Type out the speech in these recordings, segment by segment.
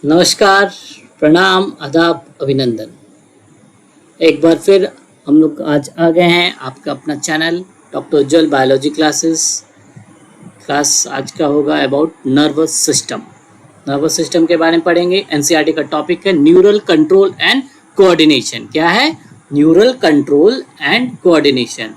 नमस्कार, प्रणाम, आदाब, अभिनंदन। एक बार फिर हम लोग आज आ गए हैं आपका अपना चैनल डॉक्टर उज्ज्वल बायोलॉजी क्लासेस। क्लास आज का होगा about nervous system. Nervous system के बारे में पढ़ेंगे। एनसीईआरटी का टॉपिक है न्यूरल कंट्रोल एंड कोऑर्डिनेशन। क्या है? Neural control and coordination.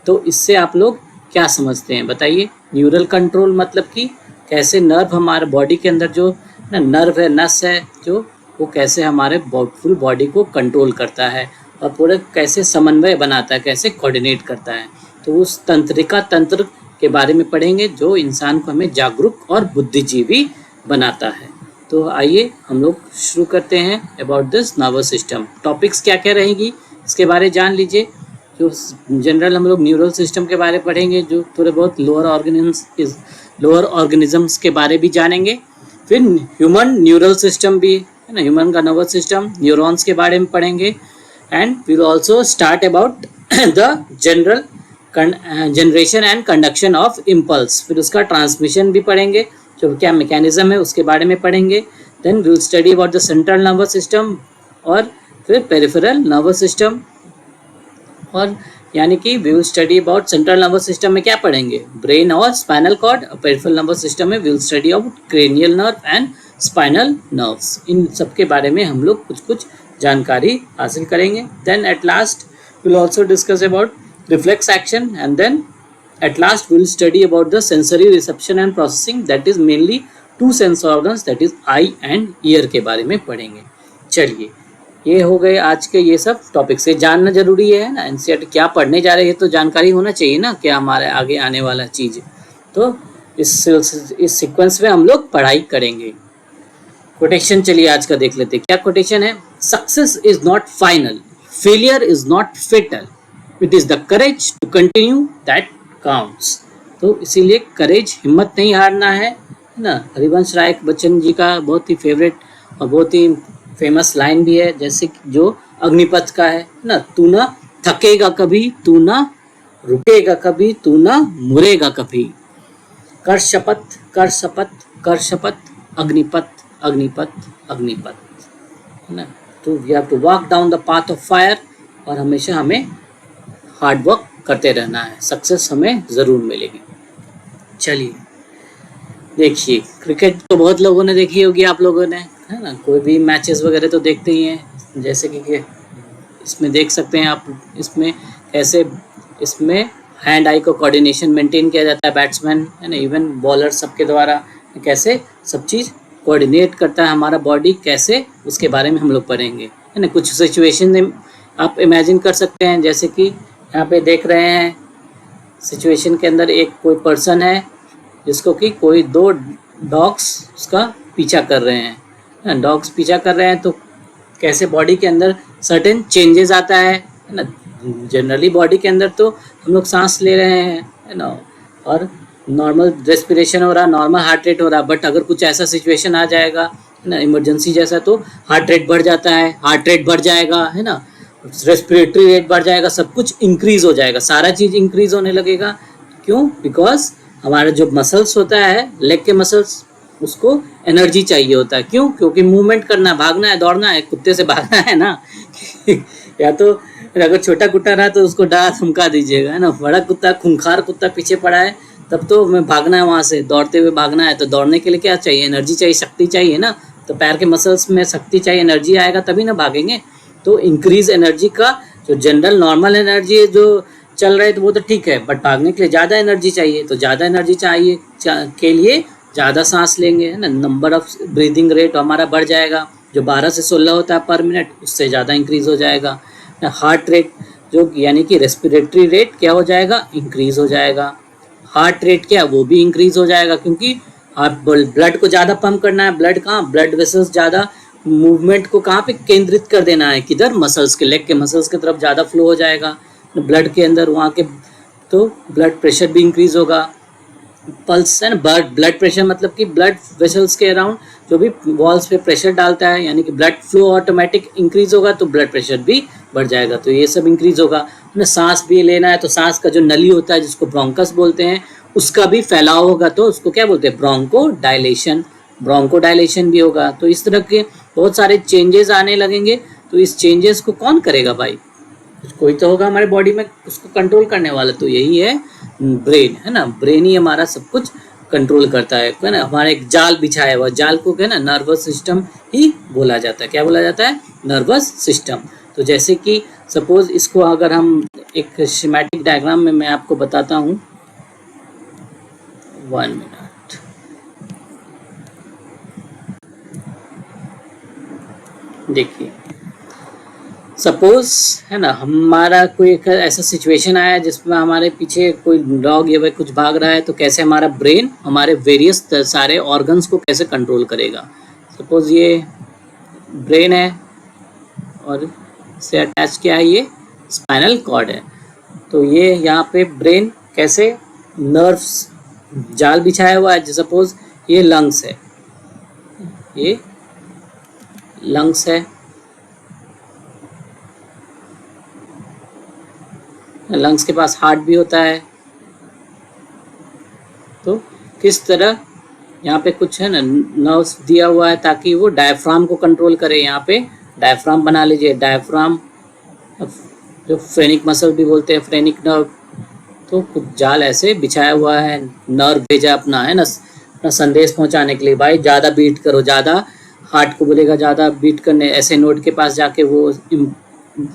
तो इससे आप लोग क्या समझते हैं बताइए। न्यूरल कंट्रोल मतलब कि कैसे नर्व हमारे बॉडी के अंदर जो नर्व है, नस है जो, वो कैसे हमारे फुल बॉडी को कंट्रोल करता है और पूरे कैसे समन्वय बनाता है, कैसे कोऑर्डिनेट करता है। तो उस तंत्रिका तंत्र के बारे में पढ़ेंगे जो इंसान को हमें जागरूक और बुद्धिजीवी बनाता है। तो आइए हम लोग शुरू करते हैं about this nervous system. Topics क्या क्या रहेंगी इसके बारे जान लीजिए। जो जनरल हम लोग न्यूरल सिस्टम के बारे में पढ़ेंगे, जो थोड़े बहुत लोअर ऑर्गेनिजम्स के बारे भी जानेंगे। फिर ह्यूमन न्यूरल सिस्टम भी है ना, ह्यूमन का नर्वस सिस्टम, न्यूरॉन्स के बारे में पढ़ेंगे। And we will also start about the general generation and conduction of impulse. फिर उसका ट्रांसमिशन भी पढ़ेंगे, जो क्या मैकेनिज्म है उसके बारे में पढ़ेंगे। Then we will study about the central nervous system और फिर पेरिफेरल नर्वस सिस्टम। और यानी कि we will study about central nervous system में क्या पढ़ेंगे, ब्रेन और स्पाइनल कॉर्ड। और पेरिफेरल नर्वस सिस्टम में we will study about cranial nerve and spinal nerves. इन सब के बारे में हम लोग कुछ कुछ जानकारी हासिल करेंगे। Then at last we will also discuss about reflex action and then at last we will study about the sensory reception and processing, that is mainly to sense organs, that is eye and ear के बारे में पढ़ेंगे। चलिए, ये हो गए आज के ये सब टॉपिक से जानना जरूरी है ना। एनसीईआरटी क्या पढ़ने जा रहे हैं तो जानकारी होना चाहिए ना, क्या हमारे आगे आने वाला चीज़। तो इस सीक्वेंस में हम लोग पढ़ाई करेंगे। कोटेशन चलिए आज का देख लेते हैं। क्या कोटेशन है? Success is not final, failure is not fatal, it is the courage to continue that counts. तो इसीलिए करेज, हिम्मत नहीं हारना है ना। हरिवंश राय बच्चन जी का बहुत ही फेवरेट और बहुत ही फेमस लाइन भी है, जैसे जो अग्निपथ का है ना, तू ना थकेगा कभी, तू ना रुकेगा कभी, तू ना मुरेगा कभी। कर शपथ, कर शपथ, कर शपथ, अग्निपथ, अग्निपथ, अग्निपथ, है ना। तो we have to walk down the path of fire. और हमेशा हमें हार्ड वर्क करते रहना है, सक्सेस हमें ज़रूर मिलेगी। चलिए देखिए, क्रिकेट तो बहुत लोगों ने देखी होगी, आप लोगों ने, है ना। कोई भी मैचेस वगैरह तो देखते ही हैं। जैसे कि इसमें देख सकते हैं आप, इसमें कैसे इसमें हैंड आई को कोऑर्डिनेशन मेंटेन किया जाता है बैट्समैन, है ना, इवन बॉलर सबके द्वारा कैसे सब चीज़ कोऑर्डिनेट करता है हमारा बॉडी, कैसे उसके बारे में हम लोग पढ़ेंगे, है ना। कुछ सिचुएशन आप इमेजिन कर सकते हैं, जैसे कि यहाँ पे देख रहे हैं सिचुएशन के अंदर एक कोई पर्सन है जिसको कि कोई दो डॉग्स उसका पीछा कर रहे हैं, डॉग्स पीछा कर रहे हैं। तो कैसे बॉडी के अंदर सर्टेन चेंजेस आता है ना। जनरली बॉडी के अंदर तो हम लोग सांस ले रहे हैं, है ना, और नॉर्मल रेस्पिरेशन हो रहा, नॉर्मल हार्ट रेट हो रहा। बट अगर कुछ ऐसा सिचुएशन आ जाएगा, है ना, इमरजेंसी जैसा, तो हार्ट रेट बढ़ जाता है, हार्ट रेट बढ़ जाएगा, है ना, रेस्पिरेटरी रेट बढ़ जाएगा, सब कुछ इंक्रीज हो जाएगा, सारा चीज़ इंक्रीज होने लगेगा। क्यों? बिकॉज हमारा जो मसल्स होता है, लेग के मसल्स, उसको एनर्जी चाहिए होता है। क्यों? क्योंकि मूवमेंट करना है, भागना है, दौड़ना है, कुत्ते से भागना है ना। या तो अगर छोटा कुत्ता रहा तो उसको डरा धमका दीजिएगा, है ना। बड़ा कुत्ता, खूंखार कुत्ता पीछे पड़ा है, तब तो हमें भागना है, वहाँ से दौड़ते हुए भागना है। तो दौड़ने के लिए क्या चाहिए? एनर्जी चाहिए, शक्ति चाहिए ना। तो पैर के मसल्स में शक्ति चाहिए, एनर्जी आएगा तभी ना भागेंगे। तो इंक्रीज एनर्जी का जो जनरल नॉर्मल एनर्जी है जो चल रहा है तो वो तो ठीक है, बट भागने के लिए ज़्यादा एनर्जी चाहिए। तो ज़्यादा एनर्जी चाहिए के लिए ज़्यादा सांस लेंगे, है ना। नंबर ऑफ ब्रीदिंग रेट हमारा बढ़ जाएगा, जो 12 से 16 होता है पर मिनट, उससे ज़्यादा इंक्रीज़ हो जाएगा। हार्ट रेट जो यानी कि रेस्पिरेटरी रेट क्या हो जाएगा? इंक्रीज़ हो जाएगा। हार्ट रेट क्या, वो भी इंक्रीज़ हो जाएगा, क्योंकि आप ब्लड को ज़्यादा पंप करना है। ब्लड कहाँ? ब्लड वेसल्स ज़्यादा मूवमेंट को कहाँ पे केंद्रित कर देना है? किधर? मसल्स के, लेग के मसल्स की तरफ ज़्यादा फ्लो हो जाएगा ब्लड के अंदर, वहाँ के। तो ब्लड प्रेशर भी इंक्रीज़ होगा। पल्स है ना, ब्लड प्रेशर मतलब कि ब्लड वेसल्स के अराउंड जो भी वॉल्स पे प्रेशर डालता है, यानी कि ब्लड फ्लो ऑटोमेटिक इंक्रीज होगा, तो ब्लड प्रेशर भी बढ़ जाएगा। तो ये सब इंक्रीज होगा ना। सांस भी लेना है तो सांस का जो नली होता है जिसको ब्रोंकस बोलते हैं, उसका भी फैलाव होगा, तो उसको क्या बोलते हैं? ब्रोंको डायलेशन ब्रोंकोडायलेशन भी होगा। तो इस तरह के बहुत सारे चेंजेस आने लगेंगे। तो इस चेंजेस को कौन करेगा भाई? कोई तो होगा हमारे बॉडी में उसको कंट्रोल करने वाला, तो यही है ब्रेन, है ना। ब्रेन ही हमारा सब कुछ कंट्रोल करता है ना। हमारा एक जाल बिछाया हुआ, जाल को क्या ना नर्वस सिस्टम ही बोला जाता है। क्या बोला जाता है? Nervous system. तो जैसे कि सपोज इसको अगर हम एक स्कीमेटिक डायग्राम में मैं आपको बताता हूँ, 1 मिनट। देखिए सपोज है ना, हमारा कोई एक ऐसा सिचुएशन आया जिसमें हमारे पीछे कोई डॉग या कुछ भाग रहा है, तो कैसे हमारा ब्रेन हमारे वेरियस सारे ऑर्गन्स को कैसे कंट्रोल करेगा। सपोज ये ब्रेन है और से अटैच क्या है, ये स्पाइनल कॉर्ड है। तो ये यहाँ पे ब्रेन कैसे नर्व्स जाल बिछाया हुआ है। सपोज ये लंग्स है, ये लंग्स है, लंग्स के पास हार्ट भी होता है। तो किस तरह यहाँ पे कुछ है ना नर्व्स दिया हुआ है ताकि वो डायफ्राम को कंट्रोल करे। यहाँ पे डायफ्राम बना लीजिए, डायफ्राम जो फ्रेनिक मसल भी बोलते हैं, फ्रेनिक नर्व। तो कुछ जाल ऐसे बिछाया हुआ है, नर्व भेजा अपना, है ना, अपना संदेश पहुंचाने के लिए। भाई ज़्यादा बीट करो, ज़्यादा हार्ट को बोलेगा ज़्यादा बीट करने, ऐसे नोड के पास जाके वो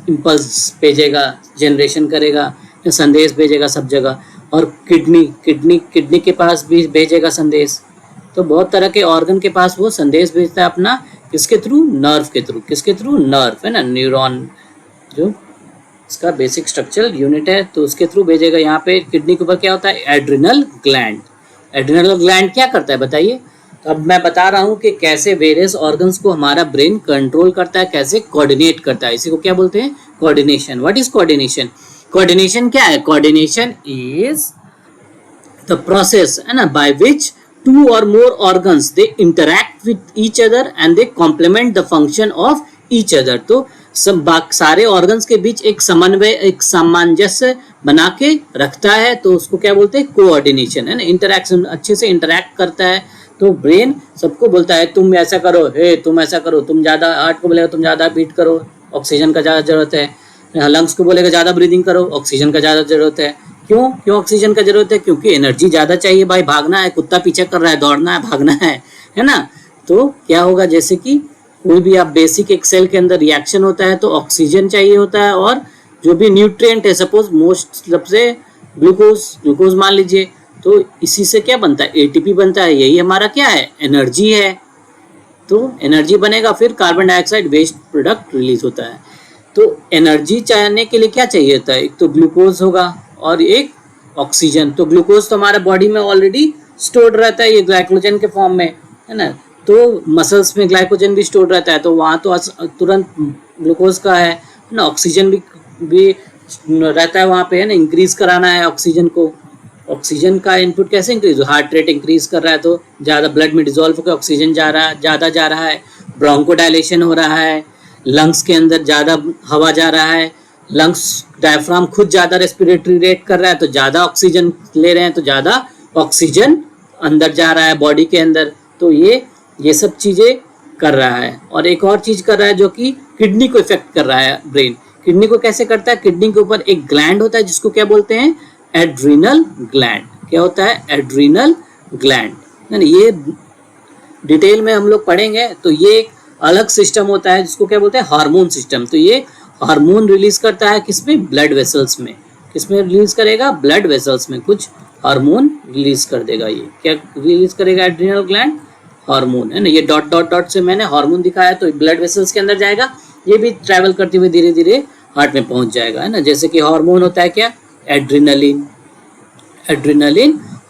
इम्पल्स भेजेगा, जनरेशन करेगा, संदेश भेजेगा सब जगह। और किडनी के पास भी भेजेगा संदेश। तो बहुत तरह के ऑर्गन के पास वो संदेश भेजता है अपना, किसके थ्रू? नर्व के थ्रू। किसके थ्रू? नर्व, है ना, न्यूरॉन जो इसका बेसिक स्ट्रक्चरल यूनिट है, तो उसके थ्रू भेजेगा। यहाँ पे किडनी के ऊपर क्या होता है? Adrenal gland. एड्रिनल ग्लैंड क्या करता है बताइए? तो अब मैं बता रहा हूँ कि कैसे वेरियस ऑर्गन्स को हमारा ब्रेन कंट्रोल करता है, कैसे कोऑर्डिनेट करता है। इसी को क्या बोलते हैं? Coordination. What is coordination? Coordination क्या है? कोऑर्डिनेशन इज द प्रोसेस, है ना, by which two or more organs they interact with each other and they complement the function of each other। तो सारे ऑर्गन्स के बीच एक समन्वय, एक सामंजस्य बना के रखता है, तो उसको क्या बोलते हैं? कोऑर्डिनेशन, है ना। इंटरैक्शन, अच्छे से इंटरैक्ट करता है। तो ब्रेन सबको बोलता है तुम ऐसा करो, हे तुम ऐसा करो, तुम ज़्यादा, हार्ट को बोलेगा तुम ज़्यादा बीट करो, ऑक्सीजन का ज़्यादा जरूरत है। लंग्स को बोलेगा ज़्यादा ब्रीदिंग करो, ऑक्सीजन का ज़्यादा जरूरत है। क्यों ऑक्सीजन का जरूरत है? क्योंकि एनर्जी ज़्यादा चाहिए भाई, भागना है, कुत्ता पीछे कर रहा है, दौड़ना है, भागना है ना। तो क्या होगा, जैसे कि कोई भी आप बेसिक एक सेल के अंदर रिएक्शन होता है तो ऑक्सीजन चाहिए होता है, और जो भी न्यूट्रिएंट है, सपोज मोस्ट सबसे ग्लूकोज मान लीजिए, तो इसी से क्या बनता है? एटीपी बनता है। यही हमारा क्या है? एनर्जी है। तो एनर्जी बनेगा, फिर carbon dioxide waste product release होता है। तो एनर्जी चाहने के लिए क्या चाहिए होता है? एक तो ग्लूकोज होगा और एक ऑक्सीजन। तो ग्लूकोज तो हमारे बॉडी में ऑलरेडी स्टोर्ड रहता है, ये ग्लाइकोजन के फॉर्म में, है ना। तो मसल्स में ग्लाइकोजन भी स्टोर्ड रहता है, तो वहाँ तो तुरंत ग्लूकोज का है ना। ऑक्सीजन भी रहता है वहाँ पे, है ना। इंक्रीज कराना है ऑक्सीजन को, ऑक्सीजन का इनपुट कैसे इंक्रीज? हार्ट रेट इंक्रीज कर रहा है तो ज़्यादा ब्लड में डिजोल्व होकर ऑक्सीजन ज़्यादा जा रहा है। ब्रोंकोडायलेशन हो रहा है, लंग्स के अंदर ज़्यादा हवा जा रहा है, लंग्स डायफ्राम खुद ज़्यादा रेस्पिरेटरी रेट कर रहा है, तो ज़्यादा ऑक्सीजन ले रहे हैं, तो ज़्यादा ऑक्सीजन अंदर जा रहा है बॉडी के अंदर। तो ये सब चीज़ें कर रहा है। और एक और चीज़ कर रहा है जो कि किडनी को इफेक्ट कर रहा है ब्रेन। किडनी को कैसे करता है? किडनी के ऊपर एक ग्लैंड होता है जिसको क्या बोलते हैं? Adrenal gland. क्या होता है? Adrenal gland. ये डिटेल में हम लोग पढ़ेंगे। तो ये एक अलग सिस्टम होता है जिसको क्या बोलते हैं? Hormone system. तो ये हार्मोन रिलीज करता है किसमें? ब्लड वेसल्स में। किसमें रिलीज करेगा? ब्लड वेसल्स में कुछ हार्मोन रिलीज कर देगा। ये क्या रिलीज करेगा? एड्रिनल ग्लैंड हार्मोन, है ना। ये डॉट डॉट डॉट से मैंने हार्मोन दिखाया, तो ब्लड वेसल्स के अंदर जाएगा, ये भी ट्रैवल करते हुए धीरे धीरे हार्ट में पहुंच जाएगा, है ना। जैसे कि हार्मोन होता है क्या? एड्रिनलिन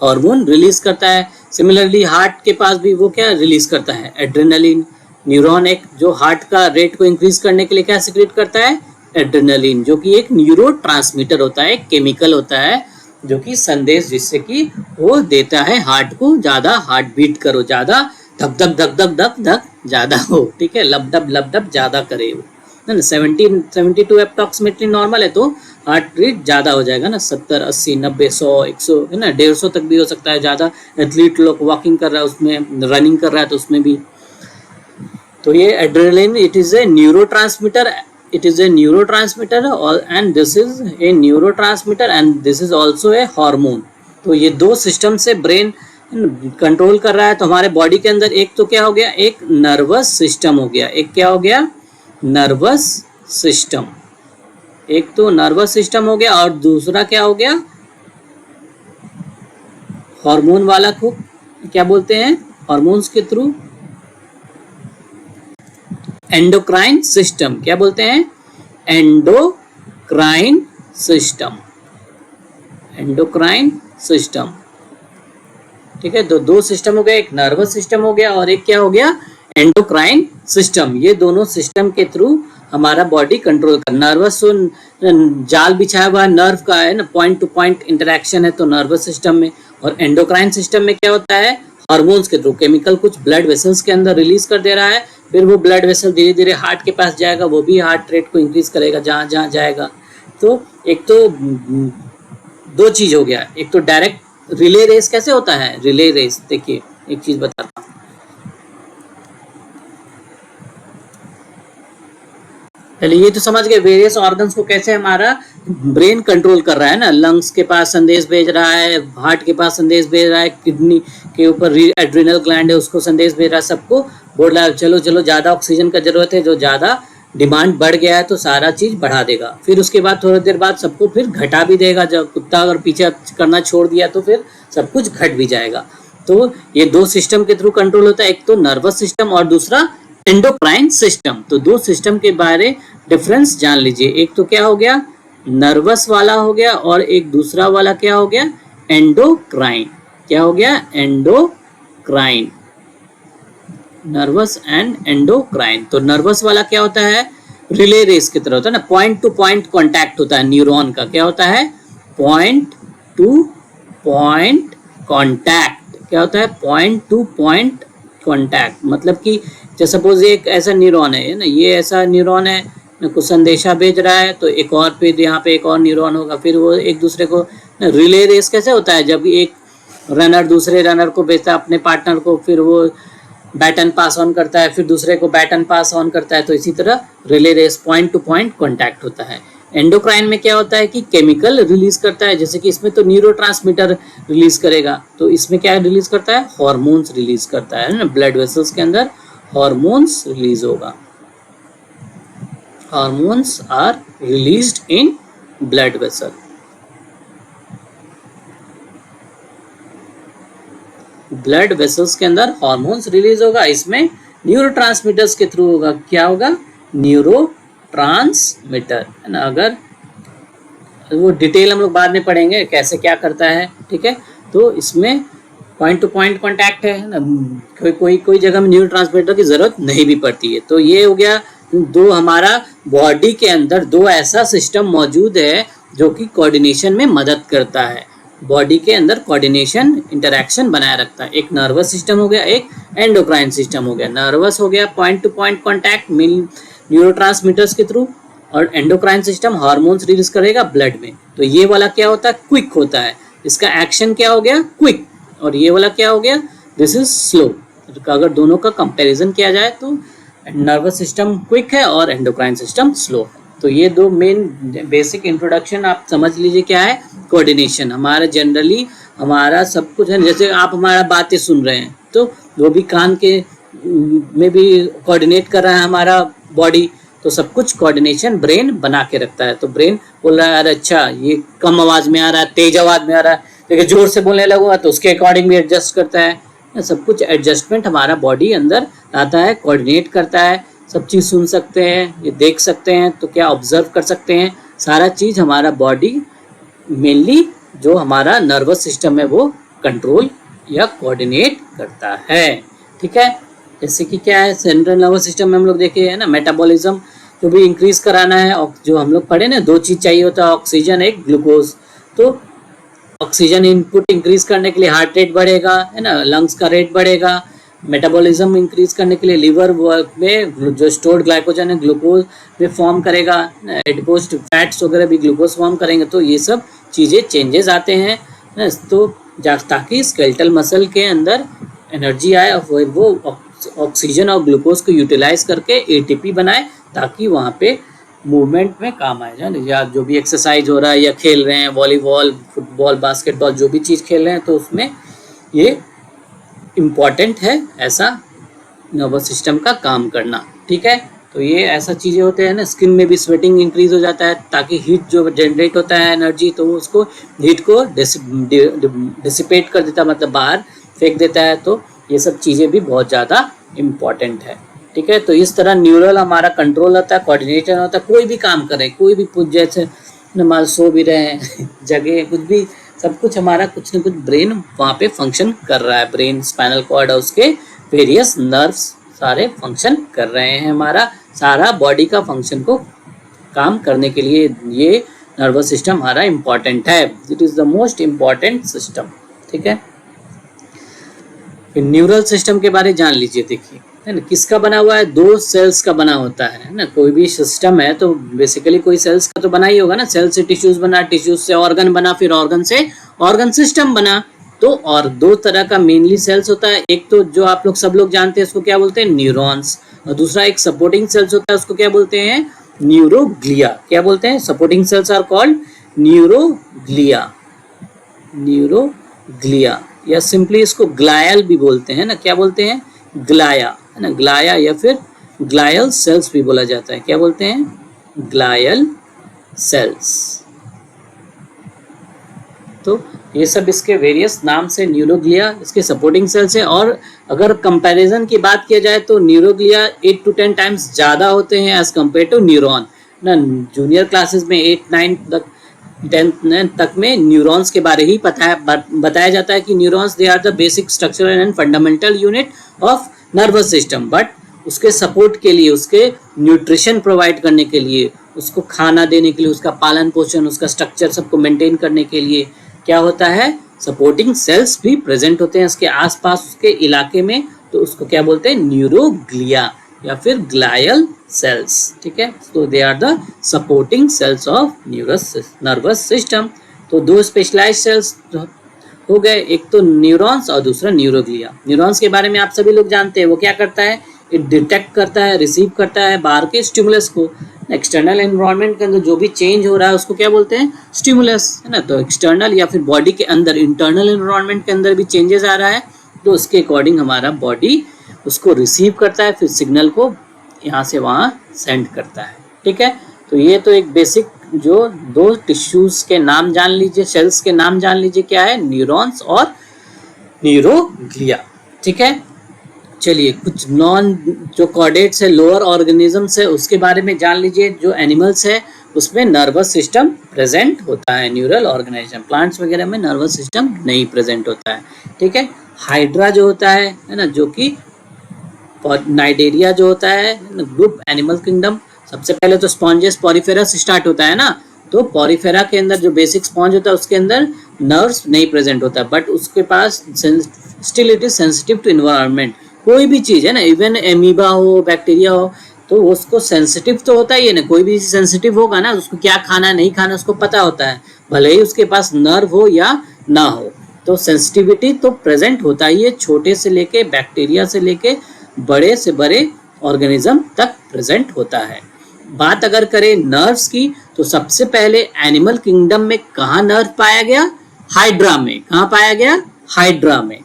हार्मोन रिलीज करता है। सिमिलरली हार्ट के पास भी वो क्या रिलीज करता है? एड्रिनलिन। न्यूरॉन एक जो हार्ट का रेट को इंक्रीज करने के लिए क्या सिक्रेट करता है? एड्रिनलिन, जो कि एक न्यूरोट्रांसमीटर होता है, एक केमिकल होता है जो कि संदेश जिससे कि वो देता है हार्ट को, ज़्यादा हार्ट बीट करो, ज़्यादा धक धक धक धक धक धक ज़्यादा हो, ठीक है, लब डब ज़्यादा करे वो, है ना। 72 अप्रॉक्सीमेटली नॉर्मल है, तो हार्ट रेट ज़्यादा हो जाएगा ना, 70, 80, 90, 100, 100 है ना, 150 तक भी हो सकता है। ज़्यादा एथलीट लोग वॉकिंग कर रहा है, उसमें रनिंग कर रहा है तो उसमें भी। तो ये adrenaline it is a neurotransmitter, it is a neurotransmitter and this is a neurotransmitter and this is also a hormone। तो ये दो सिस्टम से ब्रेन कंट्रोल कर रहा है। तो हमारे बॉडी के अंदर एक तो क्या हो गया, एक नर्वस सिस्टम हो गया, एक क्या हो गया, नर्वस सिस्टम, एक तो नर्वस सिस्टम हो गया और दूसरा क्या हो गया, हार्मोन वाला को क्या बोलते हैं, हार्मोन्स के थ्रू एंडोक्राइन सिस्टम, क्या बोलते हैं, एंडोक्राइन सिस्टम, एंडोक्राइन सिस्टम। ठीक है, तो दो सिस्टम हो गया, एक नर्वस सिस्टम हो गया और एक क्या हो गया, एंडोक्राइन सिस्टम। ये दोनों सिस्टम के थ्रू हमारा बॉडी कंट्रोल कर, नर्वस जाल बिछाया हुआ नर्व का है ना, पॉइंट टू पॉइंट इंटरेक्शन है तो नर्वस सिस्टम में। और एंडोक्राइन सिस्टम में क्या होता है, हार्मोन्स के थ्रू केमिकल कुछ ब्लड वेसल्स के अंदर रिलीज कर दे रहा है, फिर वो ब्लड वेसल धीरे धीरे हार्ट के पास जाएगा, वो भी हार्ट रेट को इंक्रीज करेगा जहाँ जहाँ जाएगा। तो एक तो दो चीज हो गया, एक तो डायरेक्ट रिले रेस कैसे होता है, रिले रेस देखिए एक चीज बताता हूँ। पहले ये तो समझ गए वेरियस ऑर्गन्स को कैसे हमारा ब्रेन कंट्रोल कर रहा है ना, लंग्स के पास संदेश भेज रहा है, हार्ट के पास संदेश भेज रहा है, किडनी के ऊपर एड्रिनल ग्लैंड है उसको संदेश भेज रहा है, सबको बोल रहा है चलो चलो ज़्यादा ऑक्सीजन का जरूरत है, जो ज़्यादा डिमांड बढ़ गया है तो सारा चीज़ बढ़ा देगा। फिर उसके बाद थोड़ी देर बाद सबको फिर घटा भी देगा, जब कुत्ता अगर पीछे करना छोड़ दिया तो फिर सब कुछ घट भी जाएगा। तो ये दो सिस्टम के थ्रू कंट्रोल होता है, एक तो नर्वस सिस्टम और दूसरा एंडोक्राइन सिस्टम। तो दो सिस्टम के बारे डिफरेंस जान लीजिए, एक तो क्या हो गया, नर्वस वाला हो गया और एक दूसरा वाला क्या हो गया, एंडोक्राइन। क्या हो गया, एंडोक्राइन, नर्वस एंड एंडोक्राइन। तो नर्वस वाला क्या होता है, रिले रेस की तरह होता है ना, पॉइंट टू पॉइंट कॉन्टैक्ट होता है न्यूरॉन का, क्या होता है, पॉइंट टू पॉइंट कॉन्टैक्ट। क्या होता है, पॉइंट टू पॉइंट कॉन्टैक्ट, मतलब कि जैसे सपोज एक ऐसा न्यूरॉन है ना, ये ऐसा न्यूरॉन है ना, कुछ संदेशा भेज रहा है तो एक और फिर यहाँ पे एक और न्यूरॉन होगा, फिर वो एक दूसरे को, रिले रेस कैसे होता है, जब एक रनर दूसरे रनर को भेजता है अपने पार्टनर को, फिर वो बैटन पास ऑन करता है, फिर दूसरे को बैटन पास ऑन करता है, तो इसी तरह relay race point to point contact होता है। एंडोक्राइन में क्या होता है कि केमिकल रिलीज करता है, जैसे कि इसमें तो न्यूरोट्रांसमीटर रिलीज करेगा, तो इसमें क्या रिलीज करता है, हार्मोन्स रिलीज करता है ना, ब्लड वेसल्स के अंदर हार्मोन्स रिलीज होगा, hormones are released in blood vessel. Blood vessels के अंदर हार्मोन्स रिलीज होगा, इसमें न्यूरोट्रांसमीटर्स के थ्रू होगा, क्या होगा, न्यूरोट्रांसमीटर है ना। अगर वो डिटेल हम लोग बाद में पढ़ेंगे कैसे क्या करता है, ठीक है। तो इसमें पॉइंट टू पॉइंट कॉन्टैक्ट है ना, कोई जगह में न्यूरोट्रांसमीटर की जरूरत नहीं भी पड़ती है। तो ये हो गया दो, हमारा बॉडी के अंदर दो ऐसा सिस्टम मौजूद है जो कि कोऑर्डिनेशन में मदद करता है, बॉडी के अंदर कोऑर्डिनेशन इंटरेक्शन बनाए रखता है। एक नर्वस सिस्टम हो गया, एक एंडोक्राइन सिस्टम हो गया। नर्वस हो गया point to point contact neurotransmitters के थ्रू, और एंडोक्राइन सिस्टम हार्मोन्स रिलीज करेगा ब्लड में। तो ये वाला क्या होता है, क्विक होता है, इसका एक्शन क्या हो गया, क्विक, और ये वाला क्या हो गया, दिस इज स्लो। अगर दोनों का कंपैरिजन किया जाए तो नर्वस सिस्टम क्विक है और एंडोक्राइन सिस्टम स्लो है। तो ये दो मेन बेसिक इंट्रोडक्शन आप समझ लीजिए क्या है, कोऑर्डिनेशन। हमारा जनरली हमारा सब कुछ है, जैसे आप हमारा बातें सुन रहे हैं तो वो भी कान के में भी कोऑर्डिनेट कर रहा है हमारा बॉडी, तो सब कुछ कोऑर्डिनेशन ब्रेन बना के रखता है। तो ब्रेन बोल रहा है अरे अच्छा ये कम आवाज में आ रहा है, तेज आवाज में आ रहा है, लेकिन जोर से बोलने लगूंगा तो उसके अकॉर्डिंग भी एडजस्ट करता है। सब कुछ एडजस्टमेंट हमारा बॉडी अंदर आता है, कोऑर्डिनेट करता है, सब चीज़ सुन सकते हैं, ये देख सकते हैं, तो क्या ऑब्जर्व कर सकते हैं, सारा चीज़ हमारा बॉडी मेनली जो हमारा नर्वस सिस्टम है वो कंट्रोल या कोऑर्डिनेट करता है, ठीक है। जैसे कि क्या है, सेंट्रल नर्वस सिस्टम में हम लोग देखे है ना, मेटाबॉलिज्म जो भी इंक्रीज कराना है, जो हम लोग पढ़े ना, दो चीज़ चाहिए होता है, ऑक्सीजन एक ग्लूकोज। तो ऑक्सीजन इनपुट इंक्रीज करने के लिए हार्ट रेट बढ़ेगा है ना, लंग्स का रेट बढ़ेगा, मेटाबॉलिज्म इंक्रीज करने के लिए लिवर में जो स्टोर्ड ग्लाइकोजन है ग्लूकोज में फॉर्म करेगा, एडिपोज फैट्स वगैरह भी ग्लूकोज फॉर्म करेंगे, तो ये सब चीज़ें चेंजेस आते हैं तो ताकि स्केलेटल मसल के अंदर एनर्जी आए और वो ऑक्सीजन और ग्लूकोज को यूटिलाइज करके एटीपी बनाए ताकि वहाँ पे मूवमेंट में काम आए जाए, या जो भी एक्सरसाइज हो रहा है या खेल रहे हैं वॉलीबॉल, फुटबॉल, बास्केटबॉल, जो भी चीज़ खेल रहे हैं तो उसमें ये इम्पॉर्टेंट है ऐसा नर्वस सिस्टम का काम करना। ठीक है, तो ये ऐसा चीज़ें होते हैं ना। स्किन में भी स्वेटिंग इंक्रीज हो जाता है ताकि हीट जो जनरेट होता है एनर्जी, तो उसको हीट को डिसिपेट कर देता है, मतलब बाहर फेंक देता है। तो ये सब चीज़ें भी बहुत ज़्यादा इम्पॉर्टेंट है। ठीक है, तो इस तरह न्यूरल हमारा कंट्रोल होता है, कोऑर्डिनेशन होता है। कोई भी काम करें, कोई भी जैसे हमारा सो भी रहे हैं जगह कुछ भी, सब कुछ हमारा कुछ न कुछ ब्रेन वहाँ पे फंक्शन कर रहा है। ब्रेन, स्पाइनल कॉर्ड और उसके वेरियस नर्व्स सारे फंक्शन कर रहे हैं। हमारा सारा बॉडी का फंक्शन को काम करने के लिए ये नर्वस सिस्टम हमारा इम्पॉर्टेंट है। It is the most important system. ठीक है, फिर न्यूरल सिस्टम के बारे में जान लीजिए। देखिए है ना, किसका बना हुआ है? 2 सेल्स का बना होता है ना। कोई भी सिस्टम है तो बेसिकली कोई सेल्स का तो बना ही होगा ना। सेल से टिश्यूज बना, टिश्यूज से ऑर्गन बना, फिर ऑर्गन से ऑर्गन सिस्टम बना। तो और 2 तरह का मेनली सेल्स होता है। एक तो जो आप लोग सब लोग जानते हैं उसको क्या बोलते हैं? न्यूरॉन्स। और दूसरा एक सपोर्टिंग सेल्स होता है, उसको क्या बोलते हैं? न्यूरोग्लिया। क्या बोलते हैं? Supporting cells are called neuroglia. Neuroglia या सिंपली इसको ग्लायल भी बोलते हैं ना। क्या बोलते हैं? ग्लाया, है ना। ग्लाया या फिर ग्लायल सेल्स भी बोला जाता है। क्या बोलते हैं? Glial cells. तो ये सब इसके वेरियस नाम से न्यूरोग्लिया इसके सपोर्टिंग सेल्स है। और अगर कंपैरिजन की बात किया जाए तो न्यूरोग्लिया 8 to 10 टाइम्स ज़्यादा होते हैं एज कम्पेयर टू न्यूरॉन ना। जूनियर क्लासेस में 8, 9 तक 10 तक में न्यूरॉन्स के बारे ही बताया जाता है कि neurons they are the basic structural and fundamental unit of nervous system. But उसके सपोर्ट के लिए, उसके न्यूट्रिशन प्रोवाइड करने के लिए, उसको खाना देने के लिए, उसका पालन पोषण, उसका स्ट्रक्चर सबको मेंटेन करने के लिए क्या होता है? सपोर्टिंग सेल्स भी प्रेजेंट होते हैं उसके आसपास, उसके इलाके में। तो उसको क्या बोलते हैं? न्यूरोग्लिया या फिर ग्लायल सेल्स। ठीक है, तो they are the supporting cells of nervous system. तो 2 स्पेशलाइज्ड सेल्स हो गए, एक तो न्यूरॉन्स और दूसरा न्यूरोग्लिया। न्यूरॉन्स के बारे में आप सभी लोग जानते हैं, वो क्या करता है? इट डिटेक्ट करता है, रिसीव करता है बाहर के स्टिमुलस को। एक्सटर्नल एनवायरनमेंट के अंदर जो भी चेंज हो रहा है उसको क्या बोलते हैं? स्टिमुलस, है ना। तो एक्सटर्नल या फिर बॉडी के अंदर इंटरनल एनवायरनमेंट के अंदर भी चेंजेस आ रहा है, तो उसके अकॉर्डिंग हमारा बॉडी उसको रिसीव करता है, फिर सिग्नल को यहाँ से वहाँ सेंड करता है। ठीक है, तो ये तो एक बेसिक जो 2 टिश्यूज के नाम जान लीजिए, सेल्स के नाम जान लीजिए, क्या है? न्यूरॉन्स और न्यूरोग्लिया। ठीक है, चलिए कुछ नॉन जो कॉर्डेट्स है, लोअर ऑर्गेनिजम्स है, उसके बारे में जान लीजिए। जो एनिमल्स है उसमें नर्वस सिस्टम प्रेजेंट होता है। न्यूरल ऑर्गेनाइजेशन, प्लांट्स वगैरह में नर्वस सिस्टम नहीं प्रेजेंट होता है। ठीक है, हाइड्रा जो होता है ना, जो कि नाइडेरिया जो होता है ग्रुप एनिमल किंगडम। सबसे पहले तो स्पॉन्जेस पॉरीफेरा से स्टार्ट होता है ना। तो पॉरीफेरा के अंदर जो बेसिक स्पॉन्ज होता है उसके अंदर नर्व्स नहीं प्रेजेंट होता, बट उसके पास still it is sensitive to environment. कोई भी चीज़ है ना, इवन एमीबा हो, बैक्टीरिया हो, तो उसको सेंसिटिव तो होता ही है ना। कोई भी सेंसिटिव होगा ना, उसको क्या खाना नहीं खाना उसको पता होता है, भले ही उसके पास नर्व हो या ना हो। तो सेंसिटिविटी तो प्रेजेंट होता ही है, छोटे से लेके बैक्टीरिया से लेके बड़े से बड़े ऑर्गेनिज्म तक प्रेजेंट होता है। बात अगर करें नर्व्स की, तो सबसे पहले एनिमल किंगडम में कहाँ नर्व पाया गया? हाइड्रा में। कहाँ पाया गया? हाइड्रा में।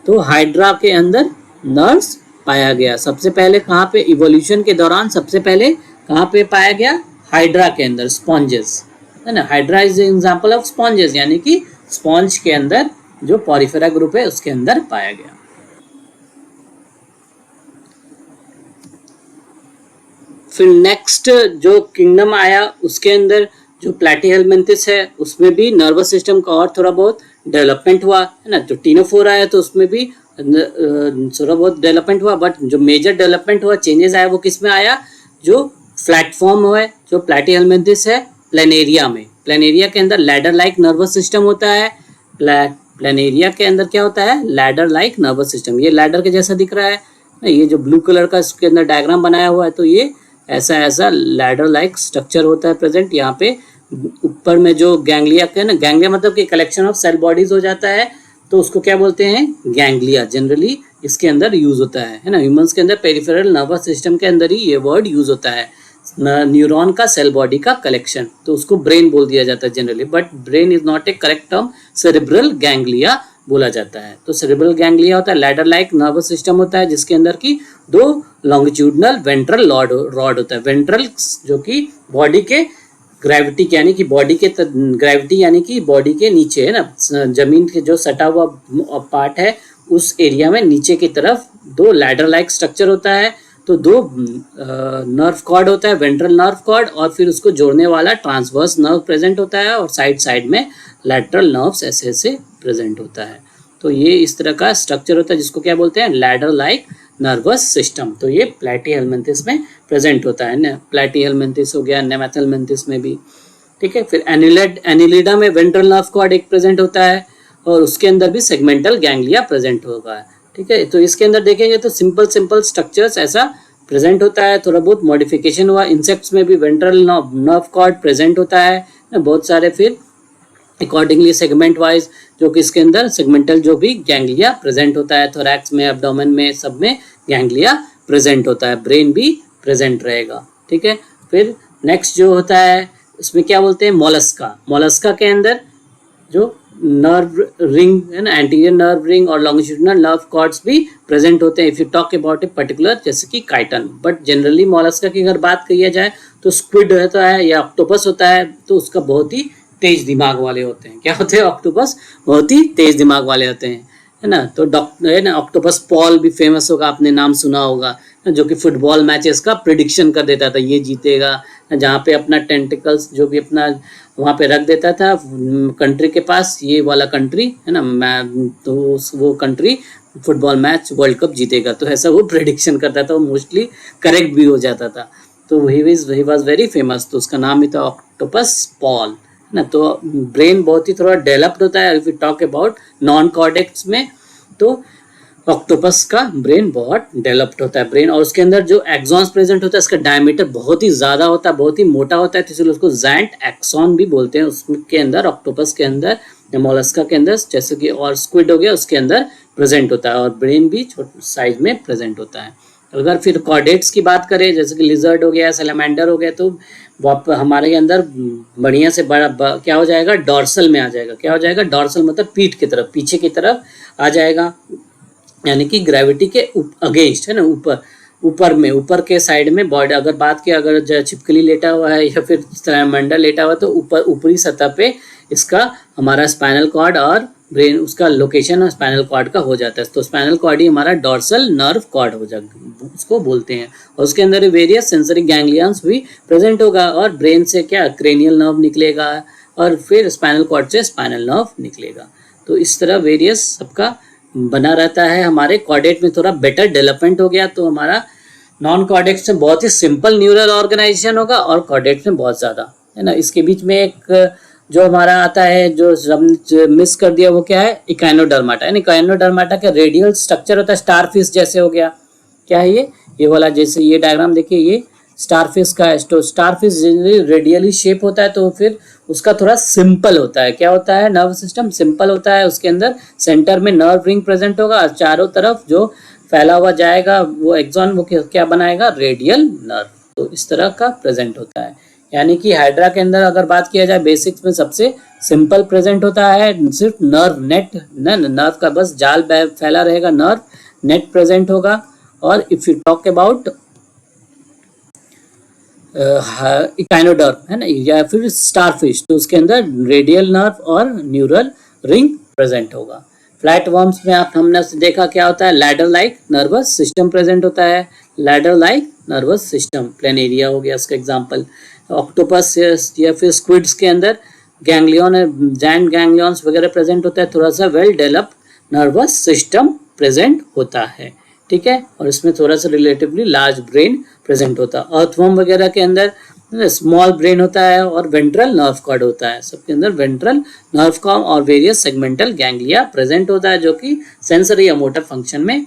तो हाइड्रा के अंदर नर्व्स पाया गया सबसे पहले। कहाँ पे? इवोल्यूशन के दौरान सबसे पहले कहाँ पे पाया गया? हाइड्रा के अंदर। स्पॉन्जेस, है ना। Hydra is example of sponges, यानी कि स्पॉन्ज के अंदर जो पॉरीफेरा ग्रुप है उसके अंदर पाया गया। फिर नेक्स्ट जो किंगडम आया उसके अंदर जो प्लैटीहेलमिन्थस है उसमें भी नर्वस सिस्टम का और थोड़ा बहुत डेवलपमेंट हुआ, है ना। जो टीनोफोरा आया तो उसमें भी थोड़ा बहुत डेवलपमेंट हुआ, बट जो मेजर डेवलपमेंट हुआ, चेंजेस आया, वो किस में आया? जो प्लेटफॉर्म हुआ है, जो प्लैटीहेलमिन्थस है, प्लेनेरिया में। प्लेनेरिया के अंदर लैडर लाइक नर्वस सिस्टम होता है। प्लेनेरिया के अंदर क्या होता है, लैडर लाइक नर्वस सिस्टम। ये लैडर के जैसा दिख रहा है, ये जो ब्लू कलर का इसके अंदर डायग्राम बनाया हुआ है, तो ये ऐसा ऐसा लैडर लाइक स्ट्रक्चर होता है प्रेजेंट। यहाँ पे ऊपर में जो गैंग्लिया के ना, गैंग्लिया मतलब कि कलेक्शन ऑफ सेल बॉडीज हो जाता है, तो उसको क्या बोलते हैं, गैंग्लिया जनरली इसके अंदर यूज होता है ना। ह्यूमंस के अंदर पेरिफेरल नर्वस सिस्टम के अंदर ही ये वर्ड यूज होता है, न्यूरॉन का सेल बॉडी का कलेक्शन, तो उसको ब्रेन बोल दिया जाता है generally, but brain is not A correct term, cerebral ganglia बोला जाता है। तो सेरेब्रल गैंग्लिया होता है, लैडर लाइक नर्वस सिस्टम होता है, जिसके अंदर की 2 लॉन्गिट्यूडनल वेंट्रल रॉड होता है। वेंट्रल जो कि बॉडी के ग्रेविटी यानी कि बॉडी के ग्रेविटी यानी कि बॉडी के नीचे है ना, जमीन के जो सटा हुआ पार्ट है उस एरिया में नीचे की तरफ 2 लैडर लाइक स्ट्रक्चर होता है। तो 2 नर्व कॉर्ड होता है, वेंट्रल नर्व कॉर्ड, और फिर उसको जोड़ने वाला ट्रांसवर्स नर्व प्रेजेंट होता है, और साइड साइड में लैटरल नर्व्स ऐसे ऐसे प्रेजेंट होता है। तो ये इस तरह का स्ट्रक्चर होता है, जिसको क्या बोलते हैं, लैडर लाइक नर्वस सिस्टम। तो ये प्लैटीहेलमिन्थिस में प्रेजेंट होता है ना, प्लैटीहेलमिन्थिस हो गया, नेमेथेलमिन्थिस में भी, ठीक है। फिर एनिलिडा में वेंट्रल नर्व कॉर्ड एक प्रेजेंट होता है, और उसके अंदर भी सेगमेंटल गैंग्लिया प्रेजेंट होगा, ठीक है। तो इसके अंदर देखेंगे तो सिंपल स्ट्रक्चर्स ऐसा प्रेजेंट होता है। थोड़ा बहुत मॉडिफिकेशन हुआ, इंसेक्ट्स में भी वेंट्रल नर्व कॉर्ड प्रेजेंट होता है बहुत सारे। फिर अकॉर्डिंगली सेगमेंट वाइज जो कि इसके अंदर सेगमेंटल जो भी गैंग्लिया प्रेजेंट होता है, थोरैक्स में, एब्डोमेन में, सब में गैंग्लिया प्रेजेंट होता है, ब्रेन भी प्रेजेंट रहेगा, ठीक है। फिर नेक्स्ट जो होता है इसमें क्या बोलते हैं, मोलस्का। मोलस्का के अंदर जो नर्व रिंग है ना, एंटीरियर नर्व रिंग और लॉन्गिट्यूडिनल नर्व कॉर्ड्स भी प्रेजेंट होते हैं if you talk about a particular, जैसे कि काइटन। बट जनरली मोलस्का की अगर बात किया जाए तो स्क्विड होता है या ऑक्टोपस होता है, तो उसका बहुत ही तेज दिमाग वाले होते हैं। क्या होते हैं, ऑक्टोपस बहुत ही तेज दिमाग वाले होते हैं, है ना। तो है ना, ऑक्टोपस पॉल भी फेमस होगा, आपने नाम सुना होगा, जो कि फुटबॉल मैचेस का प्रिडिक्शन कर देता था, ये जीतेगा, जहाँ पे अपना टेंटिकल्स जो भी अपना वहाँ पे रख देता था कंट्री के पास, ये वाला कंट्री है ना, तो वो country football match world cup जीतेगा, तो ऐसा वो प्रिडिक्शन करता था, वो मोस्टली करेक्ट भी हो जाता था। तो ही वाज वेरी फेमस, तो उसका नाम ही था ऑक्टोपस पॉल, है ना। तो ब्रेन बहुत ही थोड़ा डेवलप्ड होता है। If you talk about non cortex में, तो ऑक्टोपस का ब्रेन बहुत डेवलप्ड होता है ब्रेन, और उसके अंदर जो एक्सॉन्स प्रेजेंट होता है इसका डायमीटर बहुत ही ज़्यादा होता है, बहुत ही मोटा होता है, तो इसलिए उसको जाइंट एक्सॉन भी बोलते हैं। उसके अंदर ऑक्टोपस के अंदर या मोलस्का के अंदर, जैसे कि और स्क्विड हो गया, उसके अंदर प्रेजेंट होता है, और ब्रेन भी छोटे साइज में प्रेजेंट होता है। अगर फिर कॉर्डेट्स की बात करें, जैसे कि लिजर्ड हो गया, सैलामेंडर हो गया, तो हमारे अंदर बढ़िया से क्या हो जाएगा, डॉर्सल में आ जाएगा। क्या हो जाएगा, डॉर्सल मतलब पीठ की तरफ, पीछे की तरफ आ जाएगा, यानी कि ग्रेविटी के अगेंस्ट, है ना, ऊपर में, ऊपर के साइड में बॉडी। अगर बात की, अगर छिपकली लेटा हुआ है या फिर सैलामेंडर लेटा हुआ है, तो ऊपरी सतह पे इसका हमारा स्पाइनल कॉर्ड और ब्रेन, उसका लोकेशन स्पाइनल कॉर्ड का हो जाता है। तो स्पाइनल कॉर्ड ही हमारा डॉर्सल नर्व कॉर्ड हो जाएगा, उसको बोलते हैं। और उसके अंदर वेरियस सेंसरी गैंग्लियंस भी प्रेजेंट होगा, और ब्रेन से क्या क्रेनियल नर्व निकलेगा, और फिर स्पाइनल कॉर्ड से स्पाइनल नर्व निकलेगा। तो इस तरह वेरियस सबका बना रहता है। हमारे कॉर्डेट में थोड़ा बेटर डेवलपमेंट हो गया, तो हमारा नॉन कॉर्डेट्स में बहुत ही सिंपल न्यूरल ऑर्गेनाइजेशन होगा, और कॉर्डेट्स में बहुत ज़्यादा, है ना। इसके बीच में एक जो हमारा आता है, जो मिस कर दिया, वो क्या है, इकाइनोडर्माटा, यानी इकाइनोडर्माटा का रेडियल स्ट्रक्चर होता है, स्टारफिश जैसे हो गया। क्या है ये वाला, जैसे ये डायग्राम देखिए, ये स्टारफिश का है। तो स्टारफिश रेडियली शेप होता है, तो फिर उसका थोड़ा सिंपल होता है। क्या होता है, नर्व सिस्टम सिंपल होता है। उसके अंदर सेंटर में नर्व रिंग प्रेजेंट होगा, चारों तरफ जो फैला हुआ जाएगा वो एक्सॉन, वो क्या बनाएगा, रेडियल नर्व। तो इस तरह का प्रेजेंट होता है। यानी कि हाइड्रा के अंदर अगर बात किया जाए, बेसिक्स में सबसे सिंपल प्रेजेंट होता है, सिर्फ नर्व नेट, नर्व का बस जाल फैला रहेगा, नर्व नेट प्रेजेंट होगा। और if you talk about echinoderm, है ना, या फिर स्टारफिश, तो उसके अंदर रेडियल नर्व और न्यूरल रिंग प्रेजेंट होगा। फ्लैट वर्म्स में हमने देखा क्या होता है, ladder like nervous system present होता है, ladder like nervous system, planaria हो गया इसका एग्जांपल। ऑक्टोपस या फिर स्क्विड्स के अंदर गैंग्लियन, जायंट गैंग्लियंस वगैरह प्रेजेंट होता है, थोड़ा सा well developed nervous system present होता है, ठीक है। और इसमें थोड़ा सा रिलेटिवली लार्ज ब्रेन प्रेजेंट होता है। अर्थवर्म वगैरह के अंदर स्मॉल ब्रेन होता है और वेंट्रल नर्व कॉर्ड होता है, सबके अंदर वेंट्रल नर्व कॉर्ड और वेरियस सेगमेंटल गैंग्लिया प्रेजेंट होता है जो कि सेंसरी या मोटर फंक्शन में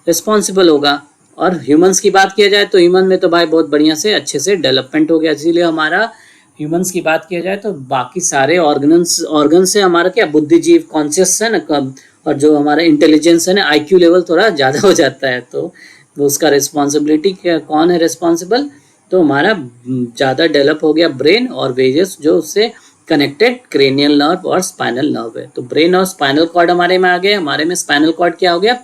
रिस्पॉन्सिबल होगा। और ह्यूमंस की बात किया जाए तो ह्यूमन में तो भाई बहुत बढ़िया से अच्छे से डेवलपमेंट हो गया, इसीलिए हमारा ह्यूमंस की बात किया जाए तो बाकी सारे ऑर्गन से हमारा क्या बुद्धिजीव कॉन्शियस है ना कम, और जो हमारा इंटेलिजेंस है ना IQ लेवल थोड़ा ज़्यादा हो जाता है, तो वो उसका रिस्पॉन्सिबिलिटी कौन है रिस्पॉन्सिबल, तो हमारा ज़्यादा डेवलप हो गया ब्रेन और वेरियस जो उससे कनेक्टेड क्रेनियल नर्व और स्पाइनल नर्व है। तो ब्रेन और स्पाइनल कॉर्ड हमारे में आ गए, हमारे में स्पाइनल कॉर्ड क्या हो गया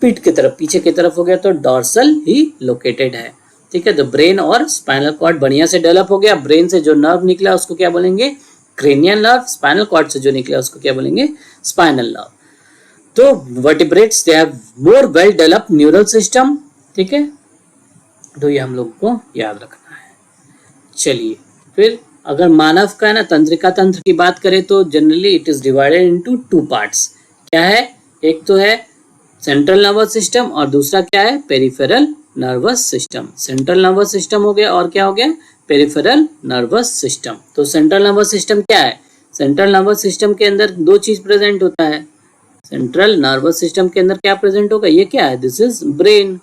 पीठ की तरफ पीछे की तरफ हो गया, तो डॉर्सल ही लोकेटेड है। ठीक है, तो ब्रेन और स्पाइनल कॉर्ड बढ़िया से डेवलप हो गया। ब्रेन से जो नर्व निकला उसको क्या बोलेंगे क्रेनियल नर्व, स्पाइनल कॉर्ड से जो निकला उसको क्या बोलेंगे स्पाइनल नर्व। तो vertebrates they have more well developed neural system. ठीक है, तो ये हम लोग को याद रखना है। चलिए फिर अगर मानव का ना तंत्रिका तंत्र की बात करें तो generally it is divided into 2 parts. क्या है, एक तो है सेंट्रल नर्वस सिस्टम और दूसरा क्या है peripheral nervous system. Central nervous system हो गया और क्या हो गया पेरिफेरल नर्वस सिस्टम। तो सेंट्रल नर्वस सिस्टम क्या है, सेंट्रल नर्वस सिस्टम के अंदर 2 चीज प्रेजेंट होता है। सेंट्रल नर्वस सिस्टम के अंदर क्या प्रेजेंट होगा, ये क्या है this is brain,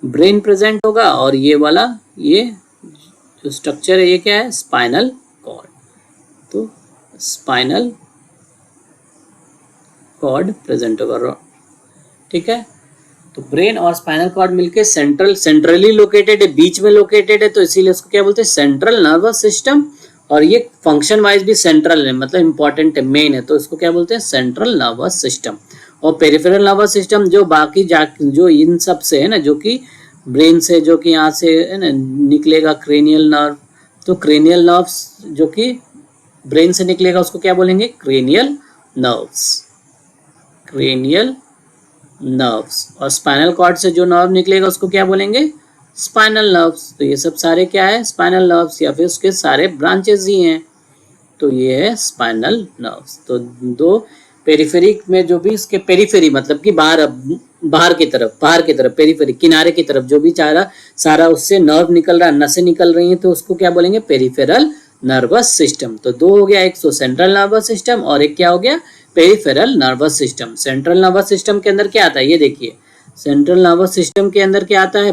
brain present होगा, और ये वाला ये जो स्ट्रक्चर है ये क्या है स्पाइनल कॉर्ड। तो स्पाइनल कॉर्ड प्रेजेंट होगा। ठीक है, तो ब्रेन और स्पाइनल कॉर्ड मिलके सेंट्रली लोकेटेड है, बीच में लोकेटेड है, तो इसीलिए उसको क्या बोलते हैं सेंट्रल नर्वस सिस्टम। और ये फंक्शन वाइज भी सेंट्रल है, मतलब इंपॉर्टेंट है, मेन है, तो इसको क्या बोलते हैं सेंट्रल नर्वस सिस्टम। और पेरिफेरल नर्वस सिस्टम जो बाकी जो इन सब से है ना, जो कि ब्रेन से जो कि यहाँ से है ना निकलेगा क्रेनियल नर्व, तो क्रेनियल नर्व्स जो कि ब्रेन से निकलेगा उसको क्या बोलेंगे क्रेनियल नर्व्स, क्रेनियल नर्व्स। और स्पाइनल कॉर्ड से जो नर्व निकलेगा उसको क्या बोलेंगे स्पाइनल नर्व्स। तो ये सब सारे क्या है स्पाइनल नर्व्स या फिर उसके सारे ब्रांचेस ही हैं, तो ये है स्पाइनल नर्व्स। तो 2 पेरिफेरिक में जो भी इसके पेरिफेरी मतलब कि बाहर की तरफ पेरिफेरी किनारे की तरफ जो भी सारा उससे नर्व निकल रहा है, नसें निकल रही हैं, तो उसको क्या बोलेंगे पेरिफेरल नर्वस सिस्टम। तो 2 हो गया, एक तो सेंट्रल नर्वस सिस्टम और एक क्या हो गया peripheral nervous system. Central nervous system के अंदर क्या आता है ये देखिए, सेंट्रल नर्वस सिस्टम के अंदर क्या आता है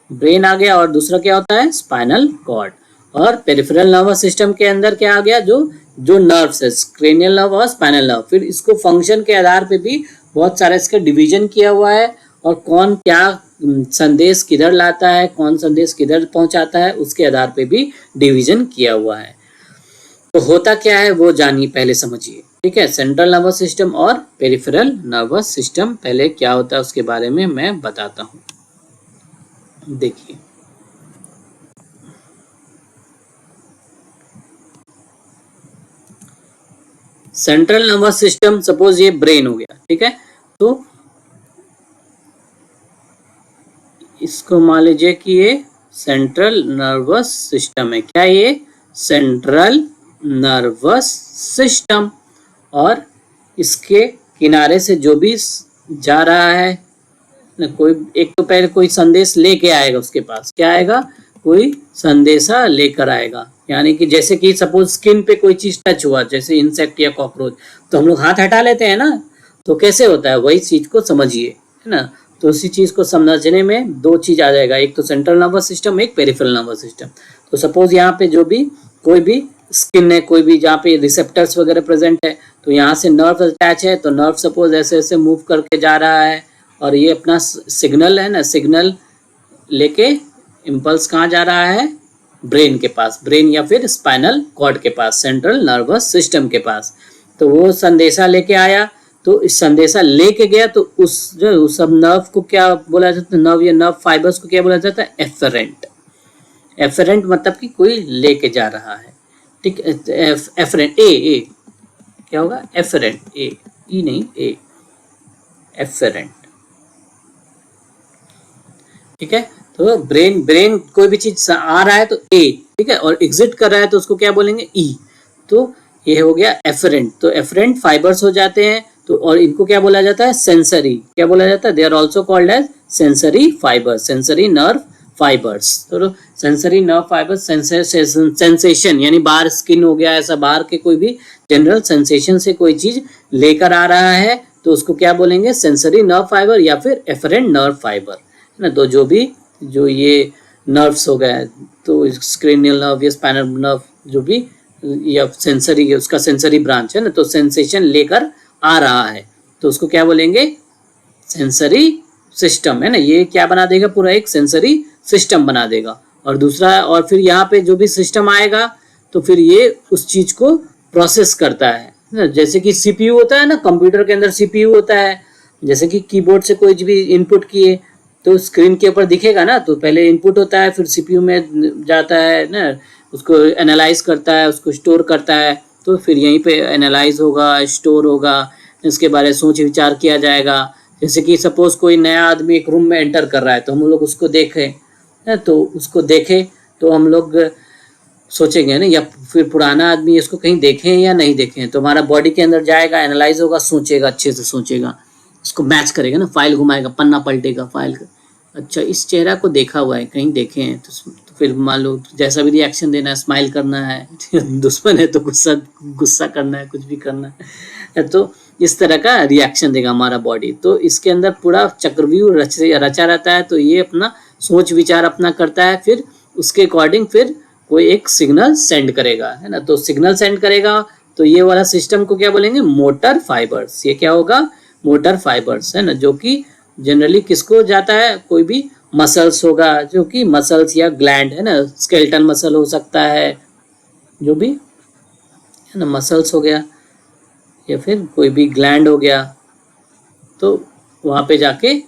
ब्रेन आ गया, और दूसरा क्या होता है स्पाइनल कॉर्ड। और पेरिफेरल नर्वस सिस्टम के अंदर क्या आ गया जो नर्व्स है क्रेनियल नर्व और स्पाइनल नर्व। फिर इसको फंक्शन के आधार पे भी बहुत सारा इसका डिवीजन किया हुआ है, और कौन क्या संदेश किधर लाता है, कौन संदेश किधर पहुंचाता है, उसके आधार पे भी डिवीजन किया हुआ है। तो होता क्या है वो जानिए, पहले समझिए। ठीक है, सेंट्रल नर्वस सिस्टम और पेरिफेरल नर्वस सिस्टम पहले क्या होता है उसके बारे में मैं बताता हूं। देखिए सेंट्रल नर्वस सिस्टम, सपोज ये ब्रेन हो गया, ठीक है, तो इसको मान लीजिए कि ये सेंट्रल नर्वस सिस्टम है। क्या ये सेंट्रल नर्वस सिस्टम, और इसके किनारे से जो भी जा रहा है कोई एक तो पहले कोई संदेश लेके आएगा, उसके पास क्या आएगा कोई संदेशा लेकर आएगा। यानी कि जैसे कि सपोज स्किन पे कोई चीज टच हुआ, जैसे इंसेक्ट या कॉकरोच, तो हम लोग हाथ हटा लेते हैं ना, तो कैसे होता है वही चीज को समझिए, है ना। तो उसी चीज को समझने में 2 चीज आ जाएगा, एक तो सेंट्रल नर्वस सिस्टम, एक पेरिफेरल नर्वस सिस्टम। तो सपोज यहाँ पे जो भी कोई भी स्किन है, कोई भी जहाँ पे रिसेप्टर्स वगैरह प्रेजेंट है, तो यहाँ से नर्व अटैच है, तो नर्व सपोज ऐसे ऐसे मूव करके जा रहा है, और ये अपना सिग्नल है ना, सिग्नल लेके इम्पल्स कहाँ जा रहा है ब्रेन के पास, ब्रेन या फिर स्पाइनल कॉर्ड के पास, सेंट्रल नर्वस सिस्टम के पास। तो वो संदेशा लेके आया, तो इस संदेशा लेके गया, तो उस सब नर्व को क्या बोला जाता है, नर्व या नर्व फाइबर्स को क्या बोला जाता है एफरेंट। एफरेंट मतलब कि कोई लेके जा रहा है, ठीक। एफरेंट ए क्या होगा एफरेंट, ए ई नहीं ए एफरेंट, ठीक है। तो ब्रेन कोई भी चीज आ रहा है तो ए, ठीक है, और एग्जिट कर रहा है तो उसको क्या बोलेंगे ई। तो ये हो गया एफरेंट। तो एफरेंट फाइबर्स हो जाते हैं, तो और इनको क्या बोला जाता है सेंसरी, क्या बोला जाता है, they are also called as sensory fiber, sensory nerve fibers. तो सेंसरी नर्व फाइबर्स सेंसेशन यानी बाहर स्किन हो गया, ऐसा बाहर के कोई भी जनरल सेंसेशन से कोई चीज लेकर आ रहा है तो उसको क्या बोलेंगे, सेंसरी नर्व फाइबर या फिर एफरेंट नर्व फाइबर, है ना। तो जो ये नर्व्स हो गए, तो स्क्रेनियल नर्व या स्पाइनल नर्व जो भी या सेंसरी, उसका सेंसरी ब्रांच है ना, तो सेंसेशन लेकर आ रहा है तो उसको क्या बोलेंगे, सेंसरी सिस्टम, है ना। ये क्या बना देगा, पूरा एक सेंसरी सिस्टम बना देगा। और दूसरा, और फिर यहाँ पे जो भी सिस्टम आएगा तो फिर ये उस चीज को प्रोसेस करता है ना। जैसे कि सीपीयू होता है ना, कंप्यूटर के अंदर सीपीयू होता है। जैसे कि कीबोर्ड से कोई भी इनपुट किए तो स्क्रीन के ऊपर दिखेगा ना, तो पहले इनपुट होता है, फिर सीपीयू में जाता है ना, उसको एनालाइज करता है, उसको स्टोर करता है, तो फिर यहीं पे एनालाइज होगा, स्टोर होगा, इसके बारे में सोच विचार किया जाएगा। जैसे कि सपोज कोई नया आदमी एक रूम में एंटर कर रहा है तो हम लोग उसको देखें, तो उसको देखें तो हम लोग सोचेंगे ना, या फिर पुराना आदमी इसको कहीं देखें या नहीं देखें, तो हमारा बॉडी के अंदर जाएगा, एनालाइज होगा, सोचेगा, अच्छे से सोचेगा, उसको मैच करेगा ना, फाइल घुमाएगा, पन्ना पलटेगा फाइल का, अच्छा इस चेहरा को देखा हुआ है, कहीं देखे हैं, तो फिर मान लो जैसा भी रिएक्शन देना है, स्माइल करना है दुश्मन है तो गुस्सा करना है, कुछ भी करना है, तो इस तरह का रिएक्शन देगा हमारा बॉडी। तो इसके अंदर पूरा चक्रव्यूह रचा रहता है, तो ये अपना सोच विचार अपना करता है, फिर उसके अकॉर्डिंग फिर कोई एक सिग्नल सेंड करेगा, है ना। तो सिग्नल सेंड करेगा तो ये वाला सिस्टम को क्या बोलेंगे, मोटर फाइबर्स। ये क्या होगा, मोटर फाइबर्स, है ना, जो कि जनरली किसको जाता है, कोई भी मसल्स होगा, जो कि मसल्स या ग्लैंड, है ना, स्केलेटल मसल हो सकता है, जो भी, है ना, मसल्स हो गया या फिर कोई भी ग्लैंड हो गया, तो वहां पे जाके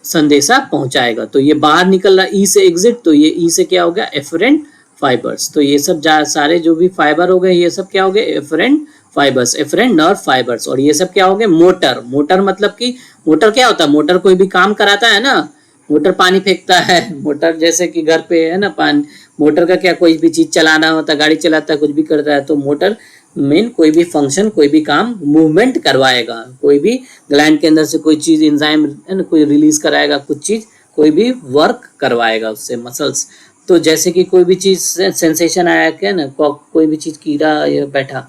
संदेशा पहुंचाएगा। तो ये बाहर निकल रहा ई से एग्जिट, तो ये ई से क्या हो गया, एफरेंट फाइबर्स। तो ये सब सारे जो भी फाइबर हो गए ये सब क्या हो गए, afferent fibers, afferent nerve fibers. और ये सब क्या हो गए, मोटर। मोटर मतलब कि मोटर क्या होता है, मोटर कोई भी काम कराता है ना, मोटर पानी फेंकता है, मोटर जैसे कि घर पे है ना, पानी, मोटर का क्या, कोई भी चीज चलाना होता है, गाड़ी चलाता है, कुछ भी करता है, तो मोटर मेन कोई भी फंक्शन, कोई भी काम, मूवमेंट करवाएगा, कोई भी ग्लैंड के अंदर से कोई चीज एंजाइम है ना, कोई रिलीज कराएगा, कुछ चीज कोई भी वर्क करवाएगा उससे, मसल्स। तो जैसे कि कोई भी चीज सेंसेशन आया क्या ना, कोई भी चीज कीड़ा या बैठा है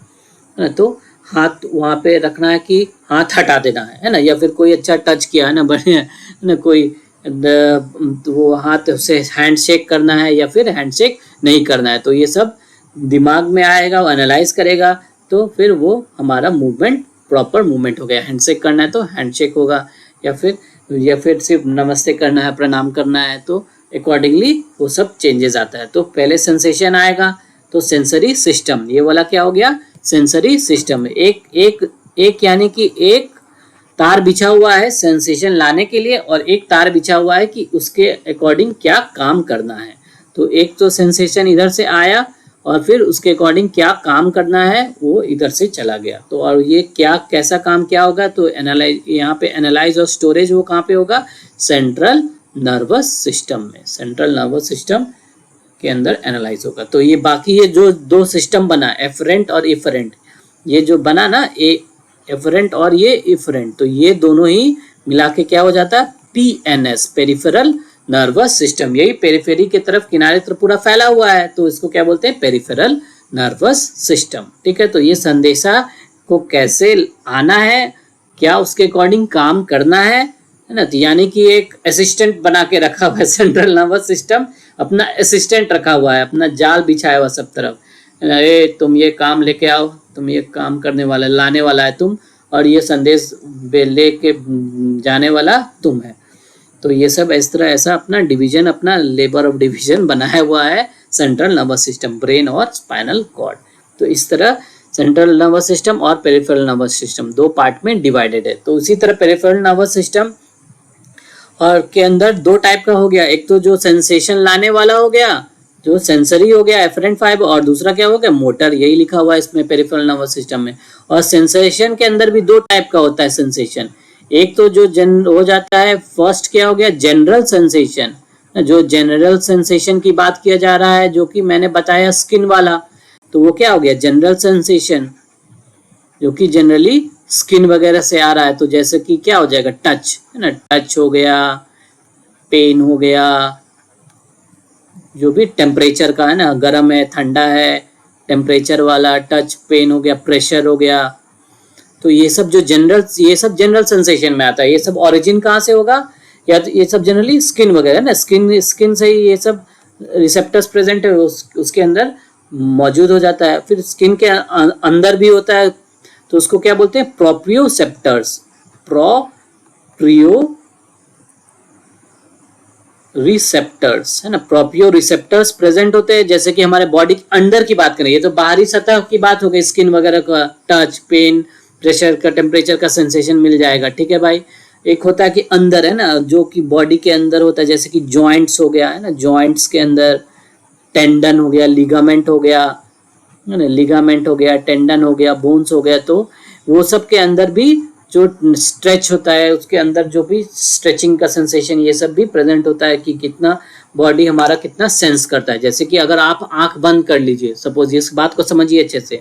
ना, तो हाथ वहां पे रखना है कि हाथ हटा देना है ना, या फिर कोई अच्छा टच किया है ना, बढ़िया है ना, कोई वो हाथ से हैंडशेक करना है या फिर हैंडशेक नहीं करना है, तो ये सब दिमाग में आएगा, वो एनालाइज करेगा, तो फिर वो हमारा मूवमेंट प्रॉपर मूवमेंट हो गया। हैंडशेक करना है तो हैंडशेक होगा, या फिर सिर्फ नमस्ते करना है, प्रणाम करना है, तो अकॉर्डिंगली वो सब चेंजेस आता है। तो पहले सेंसेशन आएगा तो सेंसरी सिस्टम, ये वाला क्या हो गया, सेंसरी सिस्टम। एक यानी कि एक तार बिछा हुआ है सेंसेशन लाने के लिए, और एक तार बिछा हुआ है कि उसके अकॉर्डिंग क्या काम करना है। तो एक तो सेंसेशन इधर से आया और फिर उसके अकॉर्डिंग क्या काम करना है वो इधर से चला गया। तो और ये क्या कैसा काम क्या होगा, तो एनालाइज, यहाँ पे एनालाइज और स्टोरेज वो कहाँ पे होगा, सेंट्रल नर्वस सिस्टम में, सेंट्रल नर्वस सिस्टम के अंदर एनालाइज होगा। तो ये बाकी ये जो दो सिस्टम बना, एफरेंट और इफरेंट, ये जो बना ना, एफरेंट और ये इफरेंट, तो ये दोनों ही मिला के क्या हो जाता है, पीएनएस, पेरिफेरल नर्वस सिस्टम। यही पेरिफेरी की तरफ, किनारे तरफ पूरा फैला हुआ है, तो इसको क्या बोलते हैं, पेरिफेरल नर्वस सिस्टम। ठीक है, तो ये संदेशा को कैसे आना है, क्या उसके अकॉर्डिंग काम करना है ना, तो यानी कि एक असिस्टेंट बना के रखा हुआ है सेंट्रल नर्वस सिस्टम, अपना असिस्टेंट रखा हुआ है, अपना जाल बिछाया हुआ सब तरफ, ए तुम ये काम लेके आओ, तुम ये काम करने वाला, लाने वाला है तुम, और ये संदेश लेके जाने वाला तुम है। तो ये सब इस तरह ऐसा अपना डिवीजन, अपना लेबर ऑफ डिवीजन बनाया हुआ है सेंट्रल नर्वस सिस्टम, ब्रेन और स्पाइनल कॉर्ड। तो इस तरह सेंट्रल नर्वस सिस्टम और पेरिफेरल नर्वस सिस्टम दो पार्ट में डिवाइडेड है। तो उसी तरह पेरिफेरल नर्वस सिस्टम और के अंदर दो टाइप का हो गया, एक तो जो सेंसेशन लाने वाला हो गया, जो सेंसरी हो गया एफरेंट फाइबर, और दूसरा क्या हो गया, मोटर, यही लिखा हुआ है इसमें पेरिफेरल नर्वस सिस्टम में। और सेंसेशन के अंदर भी दो टाइप का होता है सेंसेशन, एक तो जो हो जाता है, फर्स्ट क्या हो गया, जनरल सेंसेशन, जो जनरल सेंसेशन की बात किया जा रहा है, जो कि मैंने बताया स्किन वाला, तो वो क्या हो गया, जनरल सेंसेशन, जो कि जनरली स्किन वगैरह से आ रहा है। तो जैसे कि क्या हो जाएगा, टच, है ना, टच हो गया, पेन हो गया, जो भी टेम्परेचर का है ना, गर्म है ठंडा है, टेम्परेचर वाला, टच पेन हो गया, प्रेशर हो गया। तो ये सब जनरल सेंसेशन में आता है। ये सब ओरिजिन कहाँ से होगा, या तो ये सब जनरली स्किन वगैरह ना, स्किन से ही ये सब रिसेप्टर्स प्रेजेंट है उसके अंदर मौजूद हो जाता है। फिर स्किन के अंदर भी होता है, तो उसको क्या बोलते हैं, प्रोप्रियोसेप्टर्स, प्रोप्रियो रिसेप्टर्स है ना, प्रोप्रियो रिसेप्टर्स प्रेजेंट होते हैं। जैसे कि हमारे बॉडी के अंदर की बात करें, ये तो बाहरी सतह की बात हो गई, स्किन वगैरह का टच, पेन, प्रेशर का, टेम्परेचर का सेंसेशन मिल जाएगा, ठीक है भाई। एक होता है कि अंदर है ना, जो कि बॉडी के अंदर होता है, जैसे कि जॉइंट्स हो गया है ना, जॉइंट्स के अंदर टेंडन हो गया, लिगामेंट हो गया है ना, लिगामेंट हो गया, टेंडन हो गया, बोन्स हो गया। तो वो सब के अंदर भी जो स्ट्रेच होता है, उसके अंदर जो भी स्ट्रेचिंग का सेंसेशन, ये सब भी प्रेजेंट होता है कि कितना बॉडी हमारा कितना सेंस करता है। जैसे कि अगर आप आंख बंद कर लीजिए, सपोज, इस बात को समझिए अच्छे से,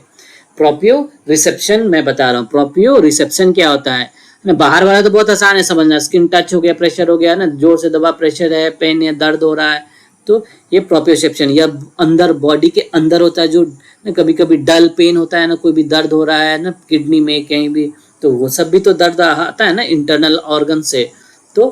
प्रोप्रियो रिसेप्शन मैं बता रहा हूँ। प्रोप्रियो रिसेप्शन क्या होता है ना, बाहर वाला तो बहुत आसान है समझना, स्किन टच हो गया, प्रेशर हो गया ना, जोर से दबा, प्रेशर है, पेन है, दर्द हो रहा है, तो ये प्रोप्रियोसेप्शन या अंदर बॉडी के अंदर होता है। जो कभी कभी डल पेन होता है ना, कोई भी दर्द हो रहा है ना किडनी में कहीं भी, तो वो सब भी तो दर्द आता है ना इंटरनल ऑर्गन से, तो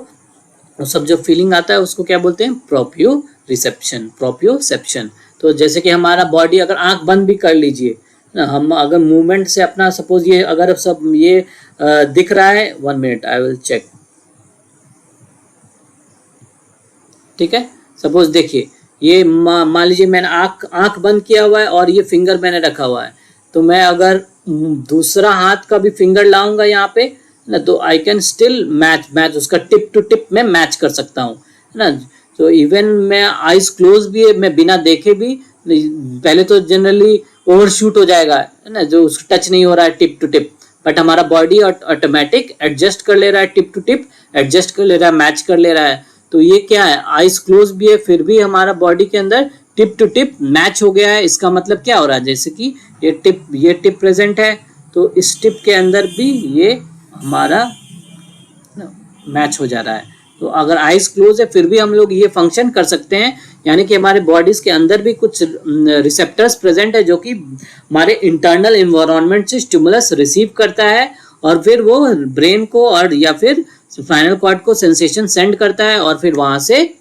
वो सब जो फीलिंग आता है उसको क्या बोलते हैं, प्रोप्रियो रिसेप्शन, प्रोप्रियोसेप्शन। तो जैसे कि हमारा बॉडी, अगर आंख बंद भी कर लीजिए ना, हम अगर मूवमेंट से अपना, सपोज ये अगर सब ये दिख रहा है, 1 मिनट आई विल चेक, ठीक है। सपोज देखिए, ये मान लीजिए मैंने आंख बंद किया हुआ है और ये फिंगर मैंने रखा हुआ है, तो मैं अगर दूसरा हाथ का भी फिंगर लाऊंगा यहाँ पे ना, तो आई कैन स्टिल मैच उसका टिप टू टिप में मैच कर सकता हूँ, है ना। तो इवन मैं आईज क्लोज भी है, मैं बिना देखे भी, पहले तो जनरली ओवरशूट हो जाएगा, है ना, जो टच नहीं हो रहा है टिप टू टिप, बट हमारा बॉडी ऑटोमेटिक एडजस्ट कर ले रहा है, टिप टू टिप एडजस्ट कर ले रहा है, मैच कर ले रहा है। तो ये क्या है, आईज क्लोज भी है, फिर भी हमारा बॉडी के अंदर टिप टू टिप मैच हो गया है। इसका मतलब क्या हो रहा है, जैसे कि ये टिप प्रेजेंट है, तो इस टिप के अंदर भी ये हमारा मैच हो जा रहा है। तो अगर आईज क्लोज है फिर भी हम लोग ये फंक्शन कर सकते हैं, यानी कि हमारे बॉडीज के अंदर भी कुछ रिसेप्टर्स प्रेजेंट है जो कि हमारे इंटरनल एनवायरनमेंट से स्टिमुलस रिसीव करता है, और फिर वो ब्रेन को और या फिर स्पाइनल कॉर्ड को सेंसेशन सेंड करता है, और फिर वहां से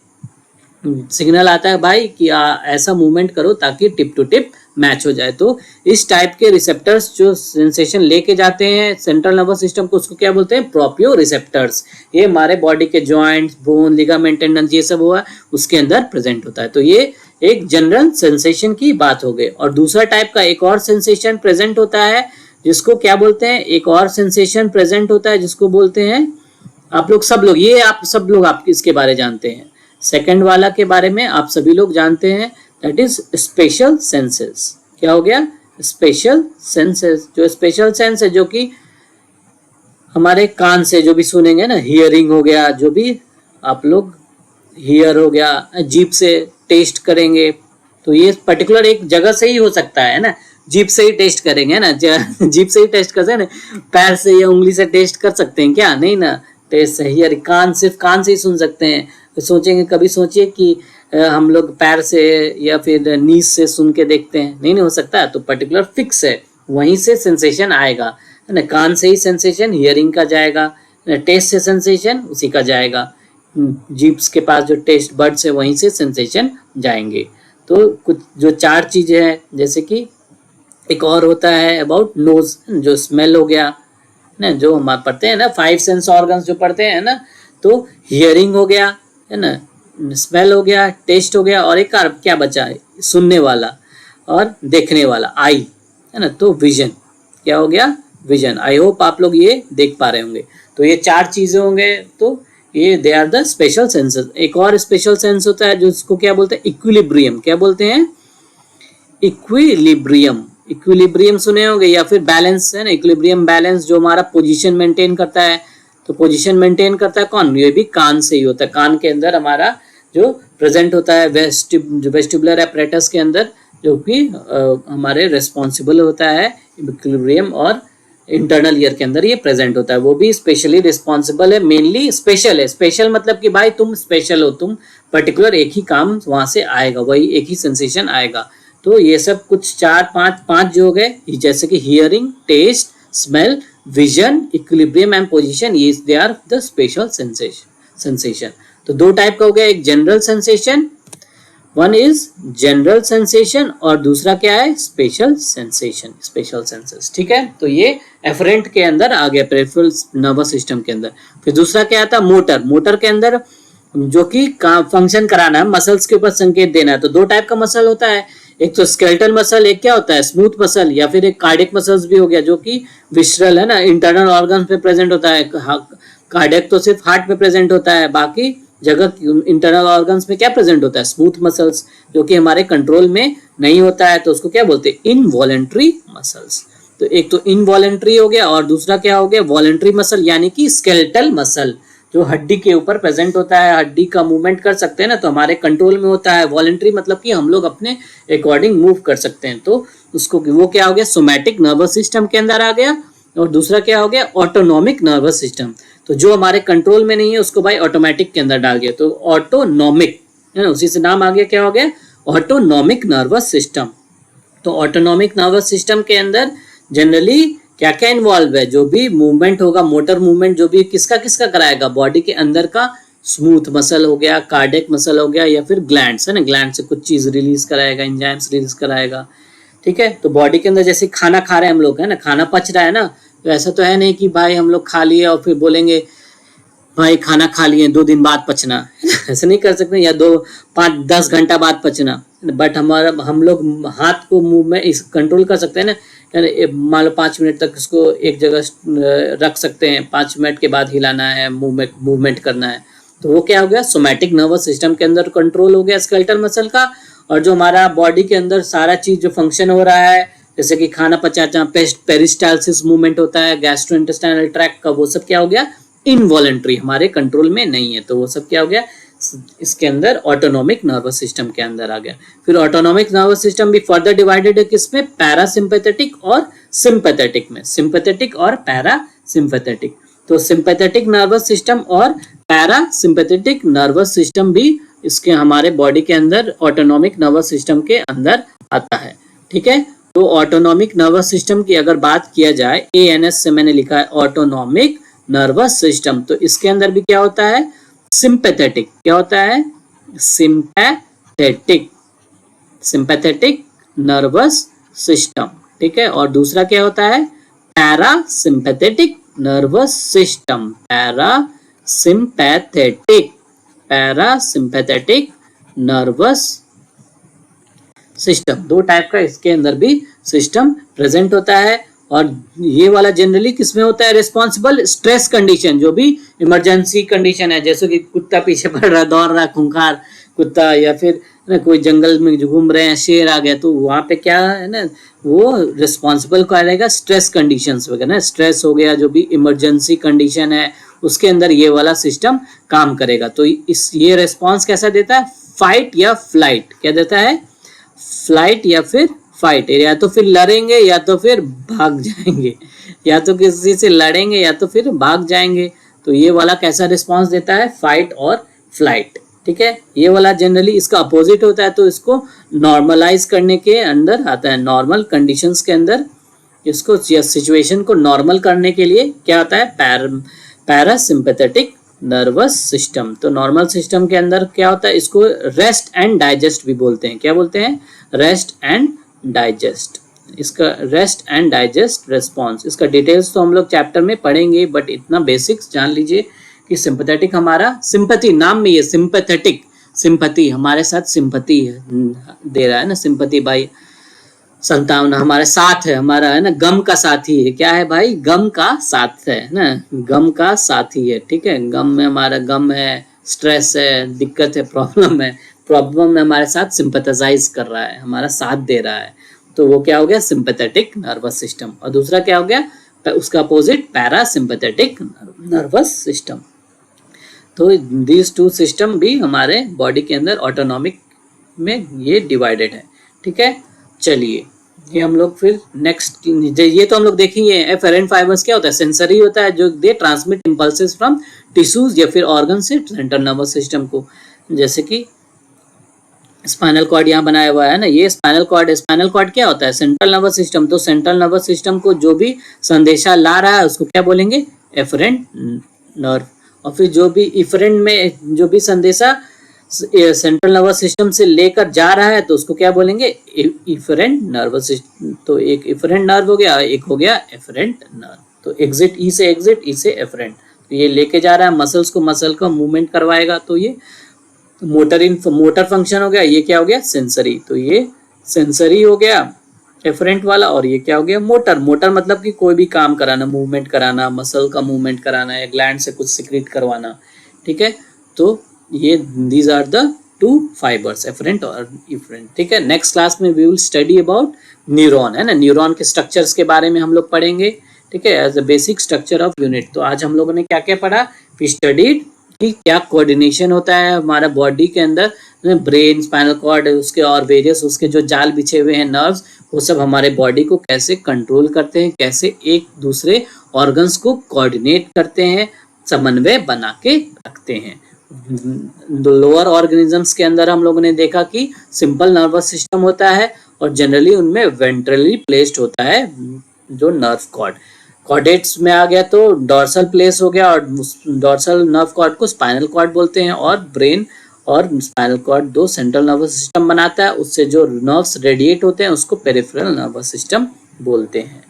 सिग्नल आता है भाई कि ऐसा मूवमेंट करो ताकि टिप टू टिप मैच हो जाए। तो इस टाइप के रिसेप्टर्स जो सेंसेशन लेके जाते हैं सेंट्रल नर्वस सिस्टम को, उसको क्या बोलते हैं, प्रोप्रियो रिसेप्टर्स। ये हमारे बॉडी के जॉइंट्स, बोन, लिगामेंट, टेंडन, ये सब हुआ उसके अंदर प्रेजेंट होता है। तो ये एक जनरल सेंसेशन की बात हो गई। और दूसरा टाइप का एक और सेंसेशन प्रेजेंट होता है जिसको क्या बोलते हैं, एक और सेंसेशन प्रेजेंट होता है जिसको बोलते हैं, आप सब लोग आप इसके बारे जानते हैं, सेकंड वाला के बारे में आप सभी लोग जानते हैं, दैट इज स्पेशल सेंसेस। क्या हो गया, स्पेशल सेंसेस। जो स्पेशल सेंस है जो कि हमारे कान से जो भी सुनेंगे ना, हियरिंग हो गया, जो भी आप लोग हियर हो गया, जीभ से टेस्ट करेंगे, तो ये पर्टिकुलर एक जगह से ही हो सकता है ना, जीभ से ही टेस्ट करेंगे ना, जीभ से ही टेस्ट करते हैं ना, पैर से या उंगली से टेस्ट कर सकते हैं क्या, नहीं ना, टेस्ट से हियर, सिर्फ कान से ही सुन सकते हैं। सोचेंगे, कभी सोचिए कि हम लोग पैर से या फिर नीज से सुन के देखते हैं, नहीं हो सकता। तो पर्टिकुलर फिक्स है, वहीं से सेंसेशन आएगा, है ना, कान से ही सेंसेशन हियरिंग का जाएगा, टेस्ट से सेंसेशन उसी का जाएगा, जीभ्स के पास जो टेस्ट बर्ड्स है वहीं से सेंसेशन जाएंगे। तो कुछ जो 4 चीजें हैं, जैसे कि एक और होता है अबाउट नोज, जो स्मेल हो गया ना, जो हम पढ़ते हैं ना 5 सेंस ऑर्गन्स जो पढ़ते हैं ना, तो हियरिंग हो गया, है ना, स्मेल हो गया, टेस्ट हो गया, और एक क्या बचा है, सुनने वाला और देखने वाला, आई, है ना। तो विजन, क्या हो गया, विजन। आई होप आप लोग ये देख पा रहे होंगे। तो ये 4 चीजें होंगे, तो ये they are the special senses. एक और स्पेशल सेंस होता है जिसको क्या बोलते हैं, इक्विलिब्रियम। क्या बोलते हैं, इक्विलिब्रियम। इक्विलिब्रियम सुने होंगे, या फिर बैलेंस, है ना, इक्विलिब्रियम बैलेंस, जो हमारा पोजीशन मेंटेन करता है। तो पोजीशन मेंटेन करता है कौन, ये भी कान से ही होता है। कान के अंदर हमारा जो प्रेजेंट होता है वेस्टिबुलर एपरेटस के अंदर, जो कि हमारे रेस्पॉन्सिबल होता है इक्विलिब्रियम और इंटरनल ईयर के अंदर ये प्रेजेंट होता है, वो भी स्पेशली रिस्पॉन्सिबल है, मेनली स्पेशल है। स्पेशल मतलब कि भाई तुम स्पेशल हो, तुम पर्टिकुलर एक ही काम वहां से आएगा, वही एक ही सेंसेशन आएगा। तो ये सब कुछ चार पांच जो हो गए, जैसे कि hearing, taste, smell, vision, equilibrium and position, ये they are the special sensation. तो दो टाइप का हो गया, एक general sensation, one is general sensation, और दूसरा क्या है, स्पेशल सेंसेशन, स्पेशल सेंसेस। ठीक है, तो ये एफरेंट के अंदर आ गया, पेरिफेरल नर्वस सिस्टम के अंदर। फिर दूसरा क्या आता है, मोटर। मोटर के अंदर जो कि फंक्शन कराना है, मसल्स के ऊपर संकेत देना है। तो दो टाइप का मसल होता है, एक तो स्केलेटल मसल, एक क्या होता है, स्मूथ मसल, या फिर एक कार्डियक मसल्स भी हो गया, जो कि विसरल है ना, इंटरनल ऑर्गन्स पे प्रेजेंट होता है। कार्डियक तो सिर्फ हार्ट पे प्रेजेंट होता है, बाकी जगह इंटरनल ऑर्गन्स में क्या प्रेजेंट होता है, स्मूथ मसल्स, जो कि हमारे कंट्रोल में नहीं होता है, तो उसको क्या बोलते हैं, इनवॉलेंट्री मसल्स। तो एक तो इनवॉलेंट्री हो गया, और दूसरा क्या हो गया, वॉलेंट्री मसल, यानी कि स्केलेटल मसल, जो हड्डी के ऊपर प्रेजेंट होता है, हड्डी का मूवमेंट कर सकते हैं ना, तो हमारे कंट्रोल में होता है। वॉलेंट्री मतलब कि हम लोग अपने अकॉर्डिंग मूव कर सकते हैं, तो उसको वो क्या हो गया, सोमैटिक नर्वस सिस्टम के अंदर आ गया। और दूसरा क्या हो गया, ऑटोनॉमिक नर्वस सिस्टम, तो जो हमारे कंट्रोल में नहीं है उसको भाई ऑटोमेटिक के अंदर डाल दिया, तो ऑटोनॉमिक है ना, उसी से नाम आ गया, क्या हो गया, ऑटोनॉमिक नर्वस सिस्टम। तो ऑटोनॉमिक नर्वस सिस्टम के अंदर जनरली क्या क्या इन्वॉल्व है, जो भी मूवमेंट होगा, मोटर मूवमेंट जो भी किसका किसका कराएगा, बॉडी के अंदर का स्मूथ मसल हो गया, कार्डियक मसल हो गया, या फिर ग्लैंड्स है ना, ग्लैंड से कुछ चीज रिलीज कराएगा, एंजाइम्स रिलीज कराएगा। ठीक है, तो बॉडी के अंदर जैसे खाना खा रहे हैं हम लोग, है ना, खाना पच रहा है ना, तो ऐसा तो है नहीं कि भाई हम लोग खा लिए और फिर बोलेंगे भाई खाना खा लिए 2 दिन बाद पचना ऐसा नहीं कर सकते, या 2-5-10 घंटा बाद पचना। बट हम लोग हाथ को मुंह में इस कंट्रोल कर सकते हैं ना, मान लो 5 मिनट तक इसको एक जगह रख सकते हैं, 5 मिनट के बाद हिलाना है, मूवमेंट करना है। तो वो क्या हो गया, सोमैटिक नर्वस सिस्टम के अंदर कंट्रोल हो गया स्केलेटल मसल का। और जो हमारा बॉडी के अंदर सारा चीज जो फंक्शन हो रहा है, जैसे कि खाना पचाना, पेरिस्टालसिस मूवमेंट होता है गैस्ट्रोइंटेस्टाइनल ट्रैक्ट का, वो सब क्या हो गया, इनवॉलेंट्री, हमारे कंट्रोल में नहीं है, तो वो सब क्या हो गया, इसके अंदर ऑटोनॉमिक नर्वस सिस्टम के अंदर आ गया। फिर ऑटोनॉमिक नर्वस सिस्टम भी फर्दर डिवाइडेड है किसमें, पैरासिम्पैथेटिक और सिंपैथेटिक में, सिंपैथेटिक और पैरासिम्पैथेटिक। तो सिंपैथेटिक नर्वस सिस्टम और पैरासिम्पैथेटिक नर्वस सिस्टम भी इसके हमारे बॉडी के अंदर ऑटोनॉमिक नर्वस सिस्टम के अंदर आता है। ठीक है, तो ऑटोनॉमिक नर्वस सिस्टम की अगर बात किया जाए, ANS से मैंने लिखा है ऑटोनॉमिक नर्वस सिस्टम, तो इसके अंदर भी क्या होता है, सिंपैथेटिक, क्या होता है, सिंपैथेटिक, सिंपैथेटिक नर्वस सिस्टम। ठीक है, और दूसरा क्या होता है, parasympathetic nervous system, parasympathetic nervous system. दो टाइप का इसके अंदर भी सिस्टम प्रेजेंट होता है। और ये वाला जनरली किसमें होता है, रिस्पॉन्सिबल स्ट्रेस कंडीशन, जो भी इमरजेंसी कंडीशन है, जैसे कि कुत्ता पीछे पड़ रहा, दौड़ रहा, खूंखार कुत्ता, या फिर ना कोई जंगल में जो घूम रहे हैं, शेर आ गया, तो वहाँ पे क्या है ना, वो रिस्पॉन्सिबल क्या रहेगा, स्ट्रेस कंडीशंस वगैरह, स्ट्रेस हो गया, जो भी इमरजेंसी कंडीशन है उसके अंदर ये वाला सिस्टम काम करेगा। तो ये रिस्पॉन्स कैसा देता है, फाइट या फ्लाइट, क्या देता है, फ्लाइट या फिर फाइट, या तो फिर लड़ेंगे या तो फिर भाग जाएंगे, या तो किसी से लड़ेंगे या तो फिर भाग जाएंगे। तो ये वाला कैसा रिस्पांस देता है, फाइट और फ्लाइट। ठीक है, ये वाला जनरली इसका अपोजिट होता है, तो इसको नॉर्मलाइज करने के अंदर आता है, नॉर्मल कंडीशंस के अंदर इसको सिचुएशन को नॉर्मल करने के लिए क्या आता है, पैरासिम्पैथेटिक नर्वस सिस्टम। तो नॉर्मल सिस्टम के अंदर क्या होता है, इसको रेस्ट एंड डाइजेस्ट भी बोलते हैं, क्या बोलते हैं, रेस्ट एंड डाइजेस्ट। इसका रेस्ट एंड डाइजेस्ट रिस्पॉन्स, इसका डिटेल्स तो हम लोग चैप्टर में पढ़ेंगे, बट इतना बेसिक्स जान लीजिए कि सिंपैथेटिक हमारा, सिंपैथी नाम में ये सिंपैथेटिक, सिंपैथी हमारे साथ सिंपैथी दे रहा है ना, सिंपैथी भाई संतावना हमारे साथ है, हमारा है ना, गम का साथी है, क्या है भाई, गम का साथ है ना, गम का साथी है। ठीक है, गम में हमारा गम है, स्ट्रेस है, दिक्कत है, प्रॉब्लम है, प्रॉब्लम में हमारे साथ सिंपैथाइज कर रहा है, हमारा साथ दे रहा है, तो वो क्या हो गया, सिंपैथेटिक नर्वस सिस्टम। और दूसरा क्या हो गया, उसका अपोजिट पैरासिम्पैथेटिक नर्वस सिस्टम। तो दीज टू सिस्टम भी हमारे बॉडी के अंदर ऑटोनॉमिक में ये डिवाइडेड है। ठीक है, चलिए ये हम लोग फिर नेक्स्ट, ये तो हम लोग देखेंगे एफेरेंट फाइबर्स क्या होता है, सेंसरी होता है जो दे ट्रांसमिट इम्पल्सेस फ्रॉम टिश्यूज या फिर ऑर्गन से सेंट्रल नर्वस सिस्टम को, जैसे कि स्पाइनल कॉर्ड यहाँ बनाया हुआ है ना, ये स्पाइनल कॉर्ड है। स्पाइनल कॉर्ड क्या होता है, सेंट्रल नर्वस सिस्टम। तो सेंट्रल नर्वस सिस्टम को जो भी संदेशा ला रहा है उसको क्या बोलेंगे, एफरेंट नर्व। और फिर जो भी इफरेंट में जो भी संदेशा सेंट्रल नर्वस सिस्टम से लेकर जा रहा है तो उसको क्या बोलेंगे, इफरेंट नर्वस सिस्टम। तो एक इफरेंट नर्व हो गया, एक हो गया एफरेंट नर्व। तो एग्जिट ई से एफरेंट, तो ये लेके जा रहा है मसल्स को, मसल का मूवमेंट करवाएगा, तो ये मोटर फंक्शन हो गया। ये क्या हो गया, सेंसरी। तो ये सेंसरी हो गया एफरेंट वाला, और ये क्या हो गया, मोटर। मोटर मतलब कि कोई भी काम कराना, मूवमेंट कराना, मसल का मूवमेंट कराना या ग्लैंड से कुछ सिक्रीट करवाना, ठीक है। तो ये these are the two fibers, afferent और इफरेंट, ठीक है। नेक्स्ट क्लास में we will study about neuron, है ना, न्यूरॉन के स्ट्रक्चर्स के बारे में हम लोग पढ़ेंगे, ठीक है, as a basic structure of unit. तो आज हम लोगों ने क्या क्या पढ़ा, वी स्टडीड कि क्या कोऑर्डिनेशन होता है हमारा बॉडी के अंदर, ब्रेन, स्पाइनल कॉर्ड, उसके और वेरियस उसके जो जाल बिछे हुए हैं नर्व्स, वो सब हमारे बॉडी को कैसे कंट्रोल करते हैं, कैसे एक दूसरे ऑर्गन्स को कोऑर्डिनेट करते हैं, समन्वय बना के रखते हैं। लोअर ऑर्गेनिजम्स के अंदर हम लोगों ने देखा कि सिंपल नर्वस सिस्टम होता है और जनरली उनमें वेंट्रली प्लेस्ड होता है जो नर्व कॉर्ड। कॉर्डेट्स में आ गया तो डॉर्सल प्लेस हो गया, और डॉर्सल नर्व कॉर्ड को स्पाइनल कॉर्ड बोलते हैं, और ब्रेन और स्पाइनल कॉर्ड दो सेंट्रल नर्वस सिस्टम बनाता है, उससे जो नर्व्स रेडिएट होते हैं उसको पेरिफेरल नर्वस सिस्टम बोलते हैं,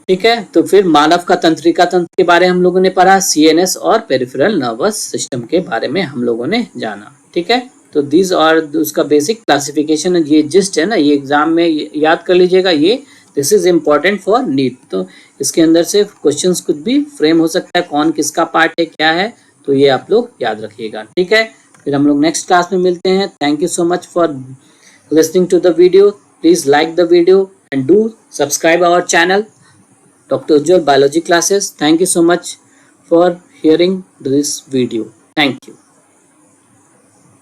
ठीक है। तो फिर मानव का तंत्रिका तंत्र के बारे में हम लोगों ने पढ़ा, सीएनएस और पेरिफेरल नर्वस सिस्टम के बारे में हम लोगों ने जाना, ठीक है। तो दिस और उसका बेसिक क्लासिफिकेशन, ये जिस्ट है ना, ये एग्जाम में याद कर लीजिएगा, ये this is important for NEET. तो इसके अंदर से क्वेश्चंस कुछ भी फ्रेम हो सकता है, कौन किसका पार्ट है, क्या है, तो ये आप लोग याद रखिएगा, ठीक है। फिर हम लोग नेक्स्ट क्लास में मिलते हैं। Thank you so much for listening to the video. Please like the video and do subscribe our channel Dr. Ujjwal Biology Classes. Thank you so much for hearing this video. Thank you.